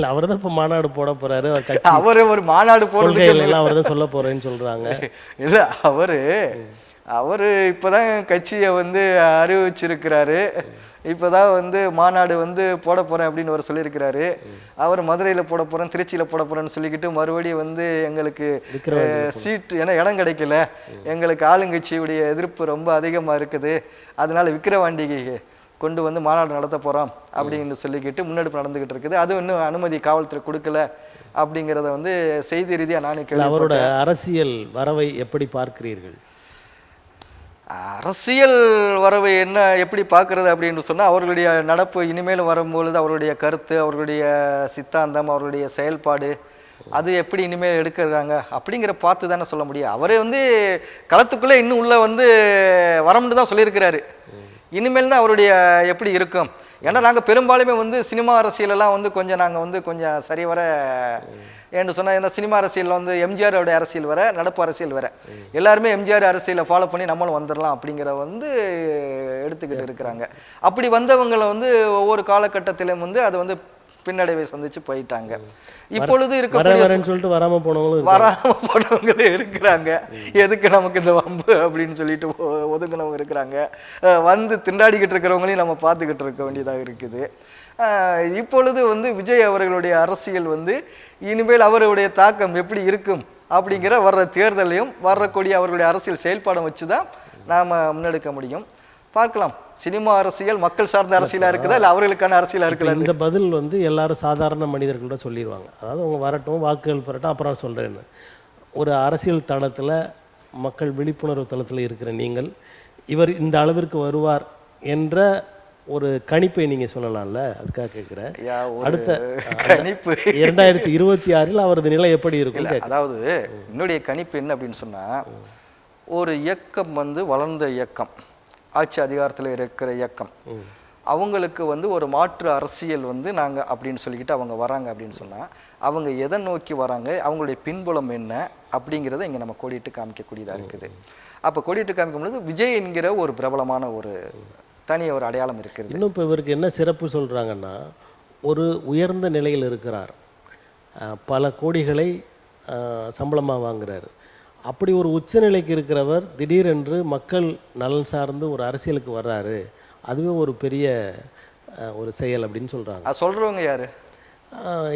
அவர் தான் இப்போ மாநாடு போட போறாரு, அவரு ஒரு மாநாடு போடுறது எல்லாம் அவர் தான் சொல்ல போறேன்னு சொல்றாங்க. இல்லை, அவரு இப்போதான் கட்சியை வந்து அறிவிச்சிருக்கிறாரு. இப்போதான் வந்து மாநாடு வந்து போட போறேன் அப்படின்னு அவர் சொல்லியிருக்கிறாரு. அவர் மதுரையில் போட போறேன், திருச்சியில் போட போறேன்னு சொல்லிக்கிட்டு மறுபடியும் வந்து எங்களுக்கு சீட் ஏன்னா இடம் கிடைக்கல, எங்களுக்கு ஆளுங்கட்சியுடைய எதிர்ப்பு ரொம்ப அதிகமாக இருக்குது, அதனால விக்கிரவாண்டிக்கு கொண்டு வந்து மாநாடு நடத்த போறோம் அப்படின்னு சொல்லிக்கிட்டு முன்னெடுப்பு நடந்துகிட்டு இருக்குது. அது இன்னும் அனுமதி காவல்துறை கொடுக்கல அப்படிங்கிறத வந்து செய்தி ரீதியாக நானும் கேள்வி. அவரோட அரசியல் வரவை எப்படி பார்க்கிறீர்கள்? அரசியல் வரவு என்ன எப்படி பார்க்கறது அப்படின்னு சொன்னால் அவர்களுடைய நடப்பு இனிமேலும் வரும்பொழுது அவர்களுடைய கருத்து, அவர்களுடைய சித்தாந்தம், அவர்களுடைய செயல்பாடு அது எப்படி இனிமேல் எடுக்கிறாங்க அப்படிங்கிற பார்த்து தானே சொல்ல முடியும். அவரே வந்து களத்துக்குள்ளே இன்னும் உள்ள வந்து வரம்னு தான் சொல்லியிருக்கிறாரு. இனிமேல் தான் அவருடைய எப்படி இருக்கும், ஏன்னா நாங்கள் பெரும்பாலுமே வந்து சினிமா அரசியலெல்லாம் வந்து கொஞ்சம் நாங்கள் வந்து கொஞ்சம் சரிவர ஏன்னு சொன்னால் இந்த சினிமா அரசியலில் வந்து எம்ஜிஆரோட அரசியல் வர நடப்பு அரசியல் வர எல்லாருமே எம்ஜிஆர் அரசியலை ஃபாலோ பண்ணி நம்மளும் வந்துடலாம் அப்படிங்கிற வந்து எடுத்துக்கிட்டு இருக்கிறாங்க. அப்படி வந்தவங்களை வந்து ஒவ்வொரு காலகட்டத்திலும் வந்து அதை வந்து பின்னடைவை சந்திச்சு போயிட்டாங்க. இப்பொழுது சொல்லிட்டு வராம போனவங்களே இருக்கிறாங்க. எதுக்கு நமக்கு இந்த வம்பு அப்படின்னு சொல்லிட்டு ஒதுங்கினவங்க இருக்கிறாங்க. வந்து திண்டாடிக்கிட்டு இருக்கிறவங்களையும் நம்ம பார்த்துக்கிட்டு இருக்க வேண்டியதாக இருக்குது. இப்பொழுது வந்து விஜய் அவர்களுடைய அரசியல் வந்து இனிமேல் அவருடைய தாக்கம் எப்படி இருக்கும் அப்படிங்கிற வர்ற தேர்தலையும் வரக்கூடிய அவர்களுடைய அரசியல் செயல்பாடும் வச்சு தான் நாம் முன்னெடுக்க முடியும். பார்க்கலாம், சினிமா அரசியல் மக்கள் சார்ந்த அரசியலாக இருக்குதா இல்லை அவர்களுக்கான அரசியலாக இருக்குதா? இந்த பதில் வந்து எல்லாரும் சாதாரண மனிதர்கள்ட்ட சொல்லிடுவாங்க. அதாவது அவங்க வரட்டும், வாக்குகள் பெறட்டும், அப்புறம் சொல்கிறேன்னு. ஒரு அரசியல் தளத்தில், மக்கள் விழிப்புணர்வு தளத்தில் இருக்கிற நீங்கள் இவர் இந்த அளவிற்கு வருவார் என்ற ஒரு கணிப்பை நீங்கள் சொல்லலாம்ல, அதுக்காக கேட்குறேன். அடுத்த கணிப்பு 2026 அவரது நிலை எப்படி இருக்கும்? அதாவது என்னுடைய கணிப்பு என்ன அப்படின்னு சொன்னால், ஒரு இயக்கம் வந்து வளர்ந்த இயக்கம், ஆட்சி அதிகாரத்தில் இருக்கிற இயக்கம், அவங்களுக்கு வந்து ஒரு மாற்று அரசியல் வந்து நாங்கள் அப்படின்னு சொல்லிக்கிட்டு அவங்க வராங்க அப்படின்னு சொன்னால் அவங்க எதை நோக்கி வராங்க, அவங்களுடைய பின்புலம் என்ன அப்படிங்கிறத இங்கே நம்ம கோடிட்டு காமிக்கக்கூடியதாக இருக்குது. அப்போ கோடிட்டு காமிக்கும் பொழுது விஜய் என்கிற ஒரு பிரபலமான ஒரு தனி ஒரு அடையாளம் இருக்கிறது. இன்னும் இப்போ இவருக்கு என்ன சிறப்பு சொல்கிறாங்கன்னா, ஒரு உயர்ந்த நிலையில் இருக்கிறார், பல கோடிகளை சம்பளமாக வாங்குறாரு. அப்படி ஒரு உச்சநிலைக்கு இருக்கிறவர் திடீரென்று மக்கள் நலன் சார்ந்து ஒரு அரசியலுக்கு வர்றாரு, அதுவே ஒரு பெரிய ஒரு செயல் அப்படின்னு சொல்கிறாங்க. சொல்கிறவங்க யார்?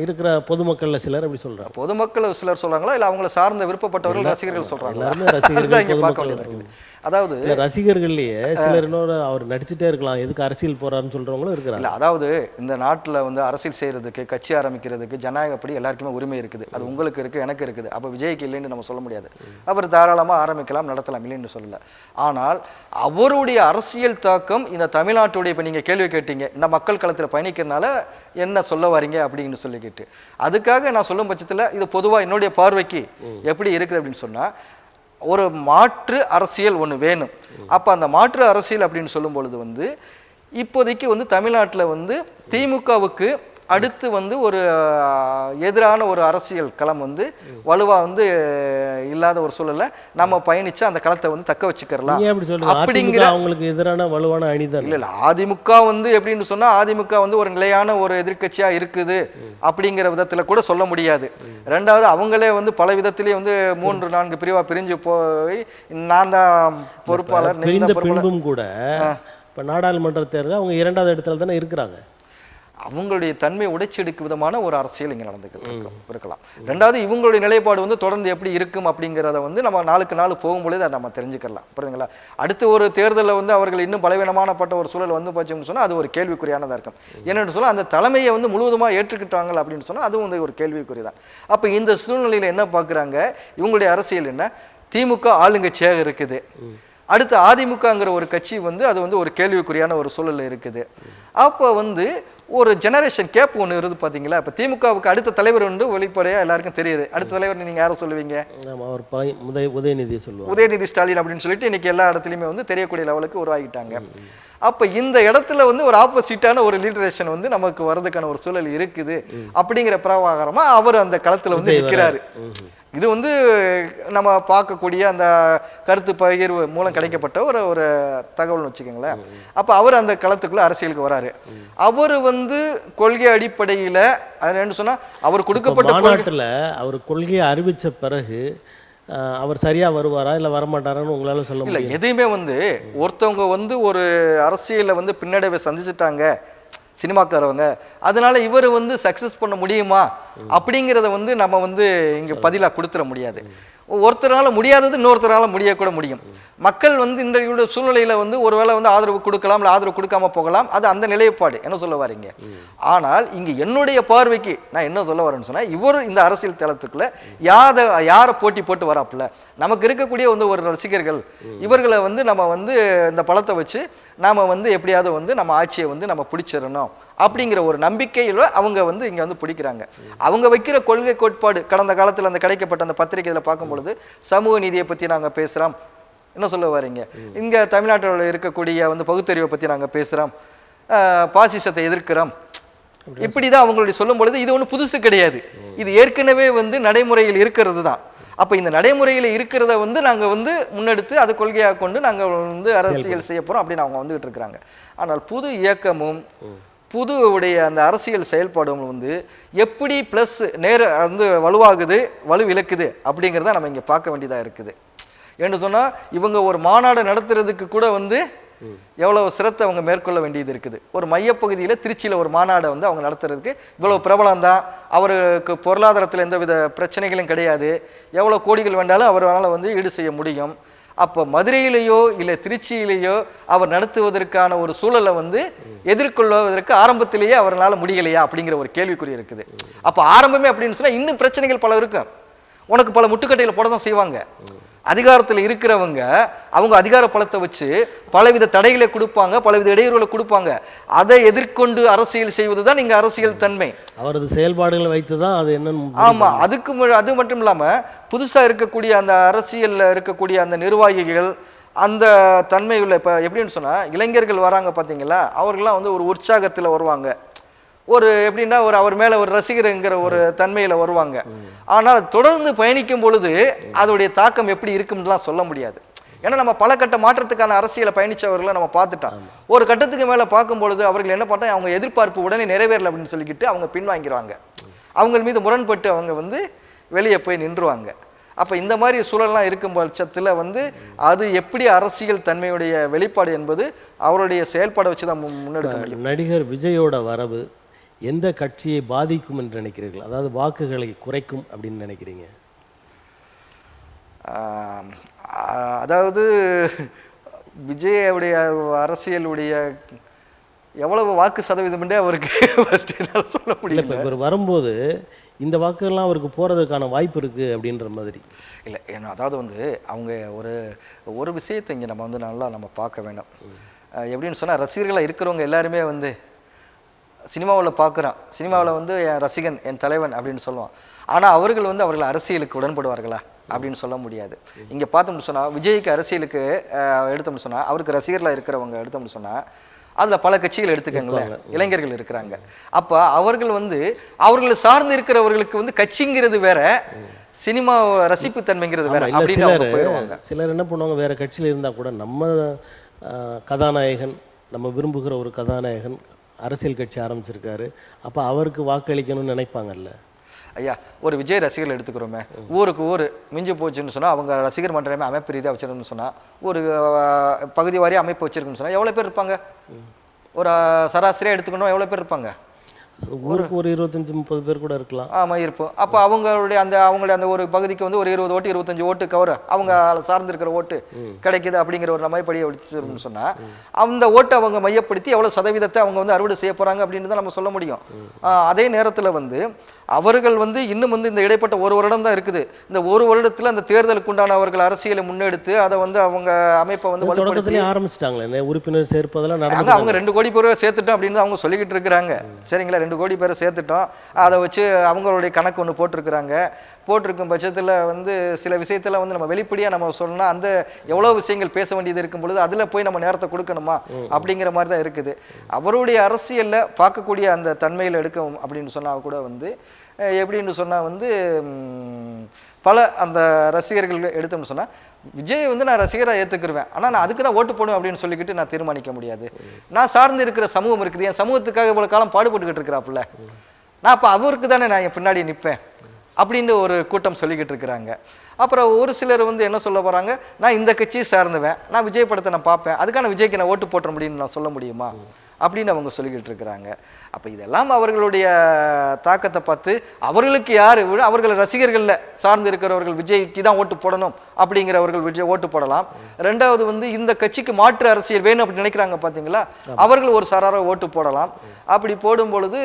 இருக்கிற பொதுமக்களில் சிலர் அப்படி சொல்கிறாங்க. பொதுமக்கள் சிலர் சொல்கிறாங்களா இல்லை அவங்கள சார்ந்த விருப்பப்பட்டவர்கள் ரசிகர்கள் சொல்கிறாங்களா? எல்லாருமே ரசிகர்கள் இங்கே பார்க்க வேண்டியது இருக்குது. அதாவது ரசிகர்கள்லேயே சிலர் இன்னொரு அவர் நடிச்சுட்டே இருக்கலாம், எதுக்கு அரசியல் போகிறாருன்னு சொல்கிறவங்களும் இருக்கிறாங்க. இல்லை, அதாவது இந்த நாட்டில் வந்து அரசியல் செய்கிறதுக்கு, கட்சி ஆரம்பிக்கிறதுக்கு ஜனநாயகப்படி எல்லாருக்குமே உரிமை இருக்குது. அது உங்களுக்கு இருக்குது, எனக்கு இருக்குது. அப்போ விஜய்க்கு இல்லைன்னு நம்ம சொல்ல முடியாது. அவர் தாராளமாக ஆரம்பிக்கலாம், நடத்தலாம், இல்லைன்னு சொல்லலை. ஆனால் அவருடைய அரசியல் தாக்கம் இந்த தமிழ்நாட்டுடைய, இப்போ நீங்கள் கேள்வி கேட்டீங்க, இந்த மக்கள் களத்தில் பயணிக்கிறதுனால என்ன சொல்ல வரீங்க அப்படின்னு சொல்லிக்கிட்டு, அதுக்காக நான் சொல்லும் பட்சத்தில் இது பொதுவாக என்னுடைய பார்வைக்கு எப்படி இருக்குது அப்படின்னு சொன்னால், ஒரு மாற்று அரசியல் ஒன்று வேணும். அப்போ அந்த மாற்று அரசியல் அப்படின்னு சொல்லும் பொழுது வந்து இப்போதைக்கு வந்து தமிழ்நாட்டில் வந்து திமுகவுக்கு அடுத்து வந்து ஒரு எதிரான ஒரு அரசியல் களம் வந்து வலுவாக வந்து இல்லாத ஒரு சூழல்ல நம்ம பயணிச்சு அந்த களத்தை வந்து தக்க வச்சுக்கலாம் அப்படிங்கிற அவங்களுக்கு எதிரான வலுவான அணிதான். இல்லை இல்லை, அதிமுக வந்து எப்படின்னு சொன்னால், அதிமுக வந்து ஒரு நிலையான ஒரு எதிர்க்கட்சியாக இருக்குது அப்படிங்கிற விதத்தில் கூட சொல்ல முடியாது. ரெண்டாவது, அவங்களே வந்து பல விதத்திலேயே வந்து 3-4 பிரிவாக பிரிஞ்சு போய் நான் தான் பொறுப்பாளர் பின்பும் கூட இப்போ நாடாளுமன்ற தேர்தல் அவங்க 2வது இடத்துல தானே இருக்கிறாங்க. அவங்களுடைய தன்மை உடைச்செடுக்கும் விதமான ஒரு அரசியல் இங்கே நடந்துக்கிட்டு இருக்கலாம். ரெண்டாவது, இவங்களுடைய நிலைப்பாடு வந்து தொடர்ந்து எப்படி இருக்கும் அப்படிங்கிறத வந்து நம்ம நாளுக்கு நாள் போகும்பொழுது அதை நம்ம தெரிஞ்சுக்கலாம். புரியுதுங்களா? அடுத்து ஒரு தேர்தலில் வந்து அவர்கள் இன்னும் பலவீனமானப்பட்ட ஒரு சூழல் வந்து போச்சுன்னு சொன்னால் அது ஒரு கேள்விக்குறியானதாக இருக்கும். என்னென்னு சொன்னால், அந்த தலைமையை வந்து முழுவதுமாக ஏற்றுக்கிட்டாங்க அப்படின்னு சொன்னால் அதுவும் வந்து ஒரு கேள்விக்குறி தான். அப்போ இந்த சூழ்நிலையில் என்ன பார்க்குறாங்க, இவங்களுடைய அரசியல் என்ன, திமுக ஆளுங்கட்சியாக இருக்குது, அடுத்து அதிமுகங்கிற ஒரு கட்சி வந்து அது வந்து ஒரு கேள்விக்குறியான ஒரு சூழல் இருக்குது. அப்போ வந்து ஒரு ஜெனரேஷன் கேப் ஒன்று இருக்குது பார்த்தீங்களா. இப்போ திமுகவுக்கு அடுத்த தலைவர் வந்து வெளிப்படையாக எல்லாருக்கும் தெரியுது. அடுத்த தலைவர் நீங்கள் யாரை சொல்லுவீங்க? அவர் உதயநிதி சொல்லுவாங்க, உதயநிதி ஸ்டாலின் அப்படின்னு சொல்லிட்டு இன்னைக்கு எல்லா இடத்துலையுமே வந்து தெரியக்கூடிய லெவலுக்கு உருவாகிட்டாங்க. அப்போ இந்த இடத்துல வந்து ஒரு ஆப்போசிட்டான ஒரு லீடரேஷன் வந்து நமக்கு வர்றதுக்கான ஒரு சூழல் இருக்குது. அப்படிங்கிற பிரபாகரமாக அவர் அந்த களத்தில் வந்து நிற்கிறாரு. இது வந்து நம்ம பார்க்கக்கூடிய அந்த கருத்து பகிர்வு மூலம் கிடைக்கப்பட்ட ஒரு தகவல்னு வச்சுக்கோங்களேன். அப்போ அவர் அந்த களத்துக்குள்ள அரசியலுக்கு வராரு. அவர் வந்து கொள்கை அடிப்படையில் என்ன சொன்னா, அவர் கொடுக்கப்பட்ட மாநாட்டில் அவர் கொள்கையை அறிவித்த பிறகு அவர் சரியா வருவாரா இல்லை வரமாட்டாரான்னு உங்களால சொல்ல முடியல. இல்லை, எதையுமே வந்து ஒருத்தவங்க வந்து ஒரு அரசியலில் வந்து பின்னடைவை சந்திச்சுட்டாங்க சினிமாக்காரவங்க, அதனால இவர் வந்து சக்சஸ் பண்ண முடியுமா அப்படிங்கிறத வந்து நம்ம வந்து இங்கே பதிலாக கொடுத்துட முடியாது. ஒருத்தரால முடியாதது இன்னொருத்தரால முடியக்கூட முடியும். மக்கள் வந்து இன்றைய சூழ்நிலையில வந்து ஒருவேளை வந்து ஆதரவு கொடுக்கலாம், இல்லை ஆதரவு கொடுக்காம போகலாம். அது அந்த நிலைப்பாடு. என்ன சொல்ல வரீங்க? ஆனால் இங்க என்னுடைய பார்வைக்கு நான் என்ன சொல்ல வரேன்னு சொன்னா, இவர் இந்த அரசியல் தளத்துக்குள்ள யாரை போட்டி போட்டு வராப்புல, நமக்கு இருக்கக்கூடிய வந்து ஒரு ரசிகர்கள், இவர்களை வந்து நம்ம வந்து இந்த பலத்தை வச்சு நாம வந்து எப்படியாவது வந்து நம்ம ஆட்சியை வந்து நம்ம பிடிச்சிடணும் அப்படிங்கிற ஒரு நம்பிக்கையில் அவங்க வந்து இங்கே வந்து பிடிக்கிறாங்க. அவங்க வைக்கிற கொள்கை கோட்பாடு கடந்த காலத்தில் அந்த கிடைக்கப்பட்ட அந்த பத்திரிகையில் பார்க்கும் பொழுது சமூக நீதியை பற்றி நாங்கள் பேசுகிறோம். என்ன சொல்ல வரீங்க? இங்கே தமிழ்நாட்டில் இருக்கக்கூடிய வந்து பகுத்தறிவை பற்றி நாங்கள் பேசுகிறோம். பாசிசத்தை எதிர்க்கிறோம், இப்படிதான் அவங்களுடைய சொல்லும் பொழுது இது ஒன்றும் புதுசு கிடையாது. இது ஏற்கனவே வந்து நடைமுறையில் இருக்கிறது தான். அப்போ இந்த நடைமுறையில் இருக்கிறத வந்து நாங்கள் வந்து முன்னெடுத்து அதை கொள்கையாக கொண்டு நாங்கள் வந்து அரசியல் செய்ய போகிறோம் அப்படின்னு அவங்க வந்துகிட்டு இருக்கிறாங்க. ஆனால் புது இயக்கமும் புது உடைய அந்த அரசியல் செயல்பாடும் வந்து எப்படி ப்ளஸ் வந்து வலுவாகுது, வலு இழக்குது அப்படிங்கிறத நம்ம இங்கே பார்க்க வேண்டியதாக இருக்குது. என்று சொன்னால் இவங்க ஒரு மாநாடு நடத்துறதுக்கு கூட வந்து எவ்வளவு சிரத்தை அவங்க மேற்கொள்ள வேண்டியது இருக்குது. ஒரு மையப்பகுதியில் திருச்சியில் ஒரு மாநாடை வந்து அவங்க நடத்துறதுக்கு இவ்வளவு பிரபலம் தான், அவருக்கு பொருளாதாரத்தில் எந்தவித பிரச்சனைகளும் கிடையாது, எவ்வளோ கோடிகள் வேண்டாலும் அவரால் வந்து ஈடு செய்ய முடியும். அப்போ மதுரையிலேயோ இல்லை திருச்சியிலேயோ அவர் நடத்துவதற்கான ஒரு சூழலை வந்து எதிர்கொள்வதற்கு ஆரம்பத்திலேயே அவரால் முடியலையா அப்படிங்கிற ஒரு கேள்விக்குறி இருக்குது. அப்போ ஆரம்பமே அப்படின்னு சொன்னால் இன்னும் பிரச்சனைகள் பல இருக்கும். உனக்கு பல முட்டுக்கட்டையில் போட தான் செய்வாங்க. அதிகாரத்தில் இருக்கிறவங்க அவங்க அதிகார பலத்தை வச்சு பலவித தடைகளை கொடுப்பாங்க, பலவித இடையூறுகளை கொடுப்பாங்க. அதை எதிர்கொண்டு அரசியல் செய்வது தான் இங்கே அரசியல் தன்மை. அவரது செயல்பாடுகளை வைத்து தான் அது என்னன்னு. ஆமாம், அது மட்டும் இல்லாமல் புதுசாக இருக்கக்கூடிய அந்த அரசியலில் இருக்கக்கூடிய அந்த நிர்வாகிகள் அந்த தன்மையுள்ள இப்போ எப்படின்னு சொன்னால் இளைஞர்கள் வராங்க பார்த்தீங்களா, அவர்கள்லாம் வந்து ஒரு உற்சாகத்தில் வருவாங்க, ஒரு எப்படின்னா ஒரு அவர் மேலே ஒரு ரசிகருங்கிற ஒரு தன்மையில் வருவாங்க. ஆனால் தொடர்ந்து பயணிக்கும் பொழுது அதோடைய தாக்கம் எப்படி இருக்கும்னுலாம் சொல்ல முடியாது. ஏன்னா நம்ம பல கட்ட மாற்றத்துக்கான அரசியலை பயணித்தவர்களை நம்ம பார்த்துட்டோம். ஒரு கட்டத்துக்கு மேலே பார்க்கும் பொழுது அவர்கள் என்ன பண்ணால் அவங்க எதிர்பார்ப்பு உடனே நிறைவேறலை அப்படின்னு சொல்லிக்கிட்டு அவங்க பின்வாங்கிடுவாங்க. அவங்க மீது முரண்பட்டு அவங்க வந்து வெளியே போய் நின்றுவாங்க. அப்போ இந்த மாதிரி சூழல்லாம் இருக்கும் பட்சத்தில் வந்து அது எப்படி அரசியல் தன்மையுடைய வெளிப்பாடு என்பது அவருடைய செயல்பாடை வச்சு தான் முன்னெடுக்க முடியும். நடிகர் விஜயோட வரவு எந்த கட்சியை பாதிக்கும் என்று நினைக்கிறீர்கள்? அதாவது வாக்குகளை குறைக்கும் அப்படின்னு நினைக்கிறீங்க? அதாவது விஜயுடைய அரசியலுடைய எவ்வளவு வாக்கு சதவீதம் அவருக்கு சொல்ல முடியல. இவர் வரும்போது இந்த வாக்குகள்லாம் அவருக்கு போகிறதுக்கான வாய்ப்பு இருக்குது அப்படின்ற மாதிரி இல்லை. ஏன்னா அதாவது வந்து அவங்க ஒரு விஷயத்தை இங்கே நம்ம வந்து நல்லா நம்ம பார்க்க வேணும். எப்படின்னு சொன்னால் ரசிகர்களாக இருக்கிறவங்க எல்லாருமே வந்து சினிமாவில் பார்க்குறான், சினிமாவில் வந்து என் ரசிகன், என் தலைவன் அப்படின்னு சொல்லுவான். ஆனால் அவர்கள் வந்து அவர்கள் அரசியலுக்கு உடன்படுவார்களா அப்படின்னு சொல்ல முடியாது. இங்கே பார்த்தோம்னு சொன்னால் விஜய்க்கு அரசியலுக்கு எடுத்தோம்னு சொன்னால் அவருக்கு ரசிகர்களாக இருக்கிறவங்க எடுத்தோம்னு சொன்னால் அதில் பல கட்சிகள் எடுத்துக்கங்களேன், இளைஞர்கள் இருக்கிறாங்க. அப்போ அவர்கள் வந்து அவர்களை சார்ந்து இருக்கிறவர்களுக்கு வந்து கட்சிங்கிறது வேற, சினிமா ரசிப்பு தன்மைங்கிறது வேற அப்படின்னு அவங்க போயிடுவாங்க. சிலர் என்ன பண்ணுவாங்க, வேற கட்சியில் இருந்தால் கூட நம்ம கதாநாயகன், நம்ம விரும்புகிற ஒரு கதாநாயகன் அரசியல் கட்சி ஆரம்பிச்சிருக்காரு, அப்போ அவருக்கு வாக்களிக்கணும்னு நினைப்பாங்கல்ல. ஐயா, ஒரு விஜய் ரசிகர்கள் எடுத்துக்கிறோமே, ஊருக்கு ஊர் மிஞ்சு போச்சுன்னு சொன்னால் அவங்க ரசிகர் மன்றமே அமைப்பு ரீதியாக வச்சிருக்கணும்னு சொன்னால் ஒரு பகுதி வாரியாக அமைப்பு வச்சிருக்குன்னு சொன்னால் எவ்வளோ பேர் இருப்பாங்க? ஒரு சராசரியாக எடுத்துக்கணும் எவ்வளோ பேர் இருப்பாங்க? ஊருக்கு ஒரு 25-30 பேர் கூட இருக்கலாம். ஆமாம், இருப்போம். அப்போ அவங்களுடைய அந்த ஒரு பகுதிக்கு வந்து ஒரு 20 ஓட்டு 25 ஓட்டு கவர் அவங்க சார்ந்து இருக்கிற ஓட்டு கிடைக்குது அப்படிங்கிற ஒரு அமைப்படியை வச்சுருன்னு சொன்னால் அந்த ஓட்டை அவங்க மையப்படுத்தி எவ்வளோ சதவீதத்தை அவங்க வந்து அறுவடை செய்ய போகிறாங்க அப்படின்னு தான் நம்ம சொல்ல முடியும். அதே நேரத்தில் வந்து அவர்கள் வந்து இன்னும் வந்து இந்த இடைப்பட்ட ஒரு வருடம் தான் இருக்குது. இந்த ஒரு வருடத்தில் அந்த தேர்தலுக்கு உண்டான அவர்கள் அரசியலை முன்னெடுத்து அதை வந்து அவங்க அமைப்பை வந்து தொடக்கத்திலே ஆரம்பிச்சிட்டாங்களே உறுப்பினர் சேர்ப்பதெல்லாம் நடந்து. அவங்க 2 கோடி பேரை சேர்த்துட்டோம் அப்படின்னு அவங்க சொல்லிக்கிட்டு இருக்கிறாங்க. சரிங்களா, 2 கோடி பேரை சேர்த்துட்டோம், அதை வச்சு அவங்களுடைய கணக்கு ஒன்று போட்டிருக்கும் பட்சத்தில் வந்து சில விஷயத்தில் வந்து நம்ம வெளிப்படையாக நம்ம சொல்லணும்னா அந்த எவ்வளோ விஷயங்கள் பேச வேண்டியது இருக்கும் பொழுது அதில் போய் நம்ம நேரத்தை கொடுக்கணுமா அப்படிங்கிற மாதிரி தான் இருக்குது. அவருடைய அரசியலில் பார்க்கக்கூடிய அந்த தன்மையில் எடுக்க அப்படின்னு சொன்னால் கூட வந்து எப்படின்னு சொன்னால் வந்து பல அந்த ரசிகர்கள் எடுத்தோம்னு சொன்னால் விஜய் வந்து நான் ரசிகராக ஏற்றுக்குருவேன், ஆனால் நான் அதுக்கு தான் ஓட்டு போடுவேன் அப்படின்னு சொல்லிக்கிட்டு நான் தீர்மானிக்க முடியாது. நான் சார்ந்து இருக்கிற சமூகம் இருக்குது, என் சமூகத்துக்காக இவ்வளோ காலம் பாடுபட்டுக்கிட்டு இருக்கிறாப்புல, நான் அப்போ அவருக்கு தானே நான் என் பின்னாடி நிற்பேன் அப்படின்னு ஒரு கூட்டம் சொல்லிக்கிட்டு இருக்கிறாங்க. அப்புறம் ஒரு சிலர் வந்து என்ன சொல்ல போகிறாங்க, நான் இந்த கட்சியை சார்ந்துவேன், நான் விஜய் படத்தை நான் பார்ப்பேன், அதுக்கான விஜய்க்கு நான் ஓட்டு போட்டுற முடியும்னு நான் சொல்ல முடியுமா அப்படின்னு அவங்க சொல்லிக்கிட்டு இருக்கிறாங்க. அப்போ இதெல்லாம் அவர்களுடைய தாக்கத்தை பார்த்து அவர்களுக்கு யார் அவர்கள் ரசிகர்களில் சார்ந்து இருக்கிறவர்கள் விஜய்க்கு தான் ஓட்டு போடணும் அப்படிங்கிறவர்கள் விஜய் ஓட்டு போடலாம். ரெண்டாவது வந்து இந்த கட்சிக்கு மாற்று அரசியல் வேணும் அப்படின்னு நினைக்கிறாங்க பார்த்தீங்களா, அவர்கள் ஒரு சாரார ஓட்டு போடலாம். அப்படி போடும் பொழுது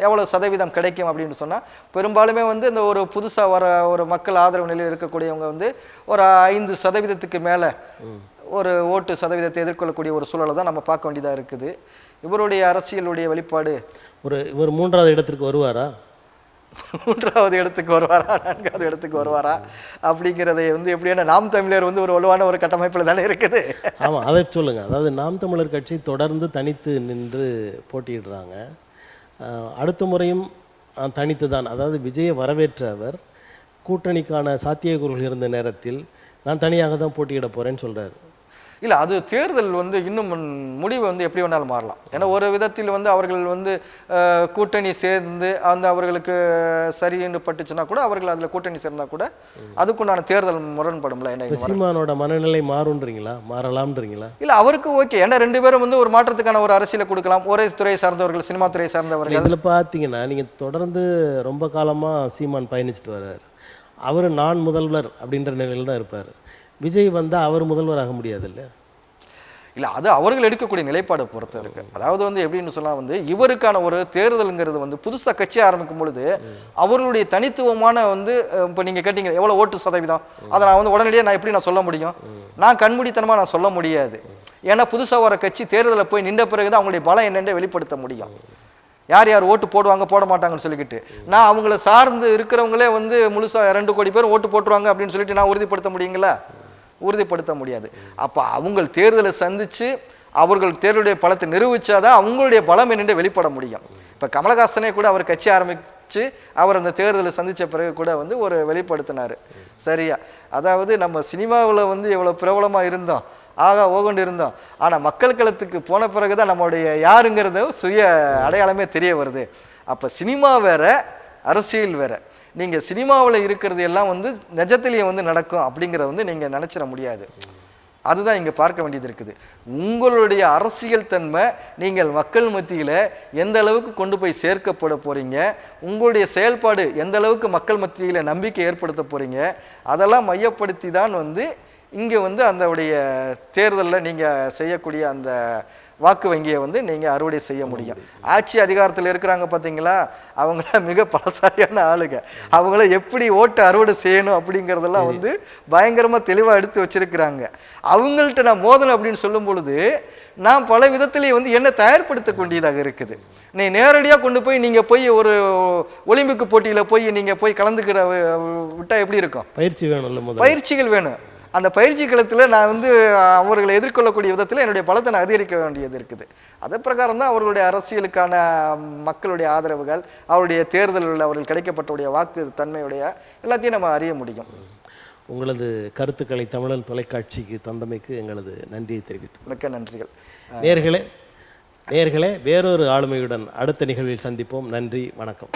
எவ்வளோ சதவீதம் கிடைக்கும் அப்படின்னு சொன்னால் பெரும்பாலுமே வந்து இந்த ஒரு புதுசாக வர ஒரு மக்கள் ஆதரவு நிலையில் இருக்கக்கூடியவங்க வந்து ஒரு 5% மேலே ஒரு ஓட்டு சதவீதத்தை எதிர்கொள்ளக்கூடிய ஒரு சூழலை தான் நம்ம பார்க்க வேண்டியதாக இருக்குது. இவருடைய அரசியலுடைய வெளிப்பாடு இவர் 3வது இடத்திற்கு வருவாரா? மூன்றாவது இடத்துக்கு வருவாரா, நான்காவது இடத்துக்கு வருவாரா அப்படிங்கிறதை வந்து எப்படியான நாம் தமிழர் வந்து ஒரு வலுவான ஒரு கட்டமைப்பில் தானே இருக்குது. ஆமாம், அதை சொல்லுங்கள். அதாவது நாம் தமிழர் கட்சி தொடர்ந்து தனித்து நின்று போட்டியிடுறாங்க. அடுத்த முறையும் தனித்து தான், அதாவது விஜயை வரவேற்ற அவர் கூட்டணிக்கான சாத்தியக்கூறுகள் இருந்த நேரத்தில் நான் தனியாக தான் போட்டியிட போகிறேன்னு சொல்கிறார். இல்லை, அது தேர்தல் வந்து இன்னும் முடிவு வந்து எப்படி வேணாலும் மாறலாம். ஏன்னா ஒரு விதத்தில் வந்து அவர்கள் வந்து கூட்டணி சேர்ந்து அந்த அவர்களுக்கு சரின்னு பட்டுச்சுன்னா கூட அவர்கள் அதில் கூட்டணி சேர்ந்தா கூட அதுக்குண்டான தேர்தல் முரண்படும்ல. என்ன சீமானோட மனநிலை மாறுன்றீங்களா, மாறலாம்ன்றீங்களா? இல்லை, அவருக்கு ஓகே. ஏன்னா 2 பேரும் வந்து ஒரு மாற்றத்துக்கான ஒரு அரசியலை கொடுக்கலாம். ஒரே துறையை சார்ந்தவர்கள், சினிமா துறையை சார்ந்தவர்கள். இதில் பார்த்தீங்கன்னா நீங்கள் தொடர்ந்து ரொம்ப காலமாக சீமான் பயணிச்சுட்டு வர்றார். அவர் நான் முதல்வர் அப்படின்ற நிலையில் தான் இருப்பார். விஜய் வந்தால் அவர் முதல்வராக முடியாது இல்லை? இல்லை, அது அவர்கள் எடுக்கக்கூடிய நிலைப்பாடை பொறுத்து இருக்கு. அதாவது வந்து எப்படின்னு சொன்னால் வந்து இவருக்கான ஒரு தேர்தலுங்கிறது வந்து புதுசாக கட்சி ஆரம்பிக்கும் பொழுது அவர்களுடைய தனித்துவமான வந்து இப்போ நீங்கள் கேட்டீங்க எவ்வளோ ஓட்டு சதவீதம், அதை நான் வந்து உடனடியாக நான் எப்படி நான் சொல்ல முடியும்? நான் கண்மூடித்தனமாக நான் சொல்ல முடியாது. ஏன்னா புதுசாக வர கட்சி தேர்தலில் போய் நின்ற பிறகு தான் அவங்களுடைய பலம் என்னென்ன வெளிப்படுத்த முடியும். யார் யார் ஓட்டு போடுவாங்க போட மாட்டாங்கன்னு சொல்லிக்கிட்டு நான் அவங்கள சார்ந்து இருக்கிறவங்களே வந்து முழுசாக 2 கோடி பேர் ஓட்டு போட்டுருவாங்க அப்படின்னு சொல்லிட்டு நான் உறுதிப்படுத்த முடியுங்களா? உறுதிப்படுத்த முடியாது. அப்போ அவங்க தேர்தலை சந்தித்து அவர்கள் தேர்தலுடைய பலத்தை நிரூபித்தாதான் அவங்களுடைய பலம் என்னென்று வெளிப்பட முடியும். இப்போ கமலஹாசனே கூட அவர் கட்சி ஆரம்பித்து அவர் அந்த தேர்தலை சந்தித்த பிறகு கூட வந்து ஒரு வெளிப்படுத்தினார். சரியா? அதாவது நம்ம சினிமாவில் வந்து எவ்வளோ பிரபலமாக இருந்தோம், ஆகா ஓகொண்டு இருந்தோம், ஆனால் மக்கள் களத்துக்கு போன பிறகு தான் நம்மளுடைய யாருங்கிறத சுய அடையாளமே தெரிய வருது. அப்போ சினிமா வேற, அரசியல் வேற. நீங்கள் சினிமாவில் இருக்கிறது எல்லாம் வந்து நிஜத்திலேயே வந்து நடக்கும் அப்படிங்கிறத வந்து நீங்கள் நினச்சிட முடியாது. அதுதான் இங்கே பார்க்க வேண்டியது இருக்குது. உங்களுடைய அரசியல் தன்மை நீங்கள் மக்கள் மத்தியில் எந்த அளவுக்கு கொண்டு போய் சேர்க்கப்பட போகிறீங்க, உங்களுடைய செயல்பாடு எந்த அளவுக்கு மக்கள் மத்தியில் நம்பிக்கை ஏற்படுத்த போகிறீங்க, அதெல்லாம் மையப்படுத்தி தான் வந்து இங்கே வந்து அந்தவுடைய தேர்தலில் நீங்கள் செய்யக்கூடிய அந்த வாக்கு வங்கியை வந்து நீங்கள் அறுவடை செய்ய முடியும். ஆட்சி அதிகாரத்தில் இருக்கிறாங்க பார்த்தீங்களா, அவங்கள மிக பலசாலியான ஆளுங்க. அவங்கள எப்படி ஓட்டு அறுவடை செய்யணும் அப்படிங்கிறதெல்லாம் வந்து பயங்கரமாக தெளிவாக எடுத்து வச்சிருக்கிறாங்க. அவங்கள்ட்ட நான் மோதல் அப்படின்னு சொல்லும் பொழுது நான் பல விதத்திலேயே வந்து என்ன தயார்படுத்த வேண்டியதாக இருக்குது. நீ நேரடியாக கொண்டு போய் நீங்கள் போய் ஒரு ஒலிம்பிக் போட்டியில் போய் நீங்கள் போய் கலந்துக்கிற விட்டால் எப்படி இருக்கும்? பயிற்சி வேணும், பயிற்சிகள் வேணும். அந்த பயிற்சி களத்தில் நான் வந்து அவர்களை எதிர்கொள்ளக்கூடிய விதத்தில் என்னுடைய பலத்தை நான் அதிகரிக்க வேண்டியது இருக்குது. அதே பிரகாரம் தான் அவர்களுடைய அரசியலுக்கான மக்களுடைய ஆதரவுகள், அவருடைய தேர்தலில் அவர்கள் கிடைக்கப்பட்டுடைய வாக்கு தன்மையுடைய எல்லாத்தையும் நம்ம அறிய முடியும். உங்களது கருத்துக்களை தமிழன் தொலைக்காட்சிக்கு தந்தமைக்கு எங்களது நன்றியை தெரிவித்து மிக்க நன்றிகள். நேயர்களே வேறொரு ஆளுமையுடன் அடுத்த நிகழ்வில் சந்திப்போம். நன்றி, வணக்கம்.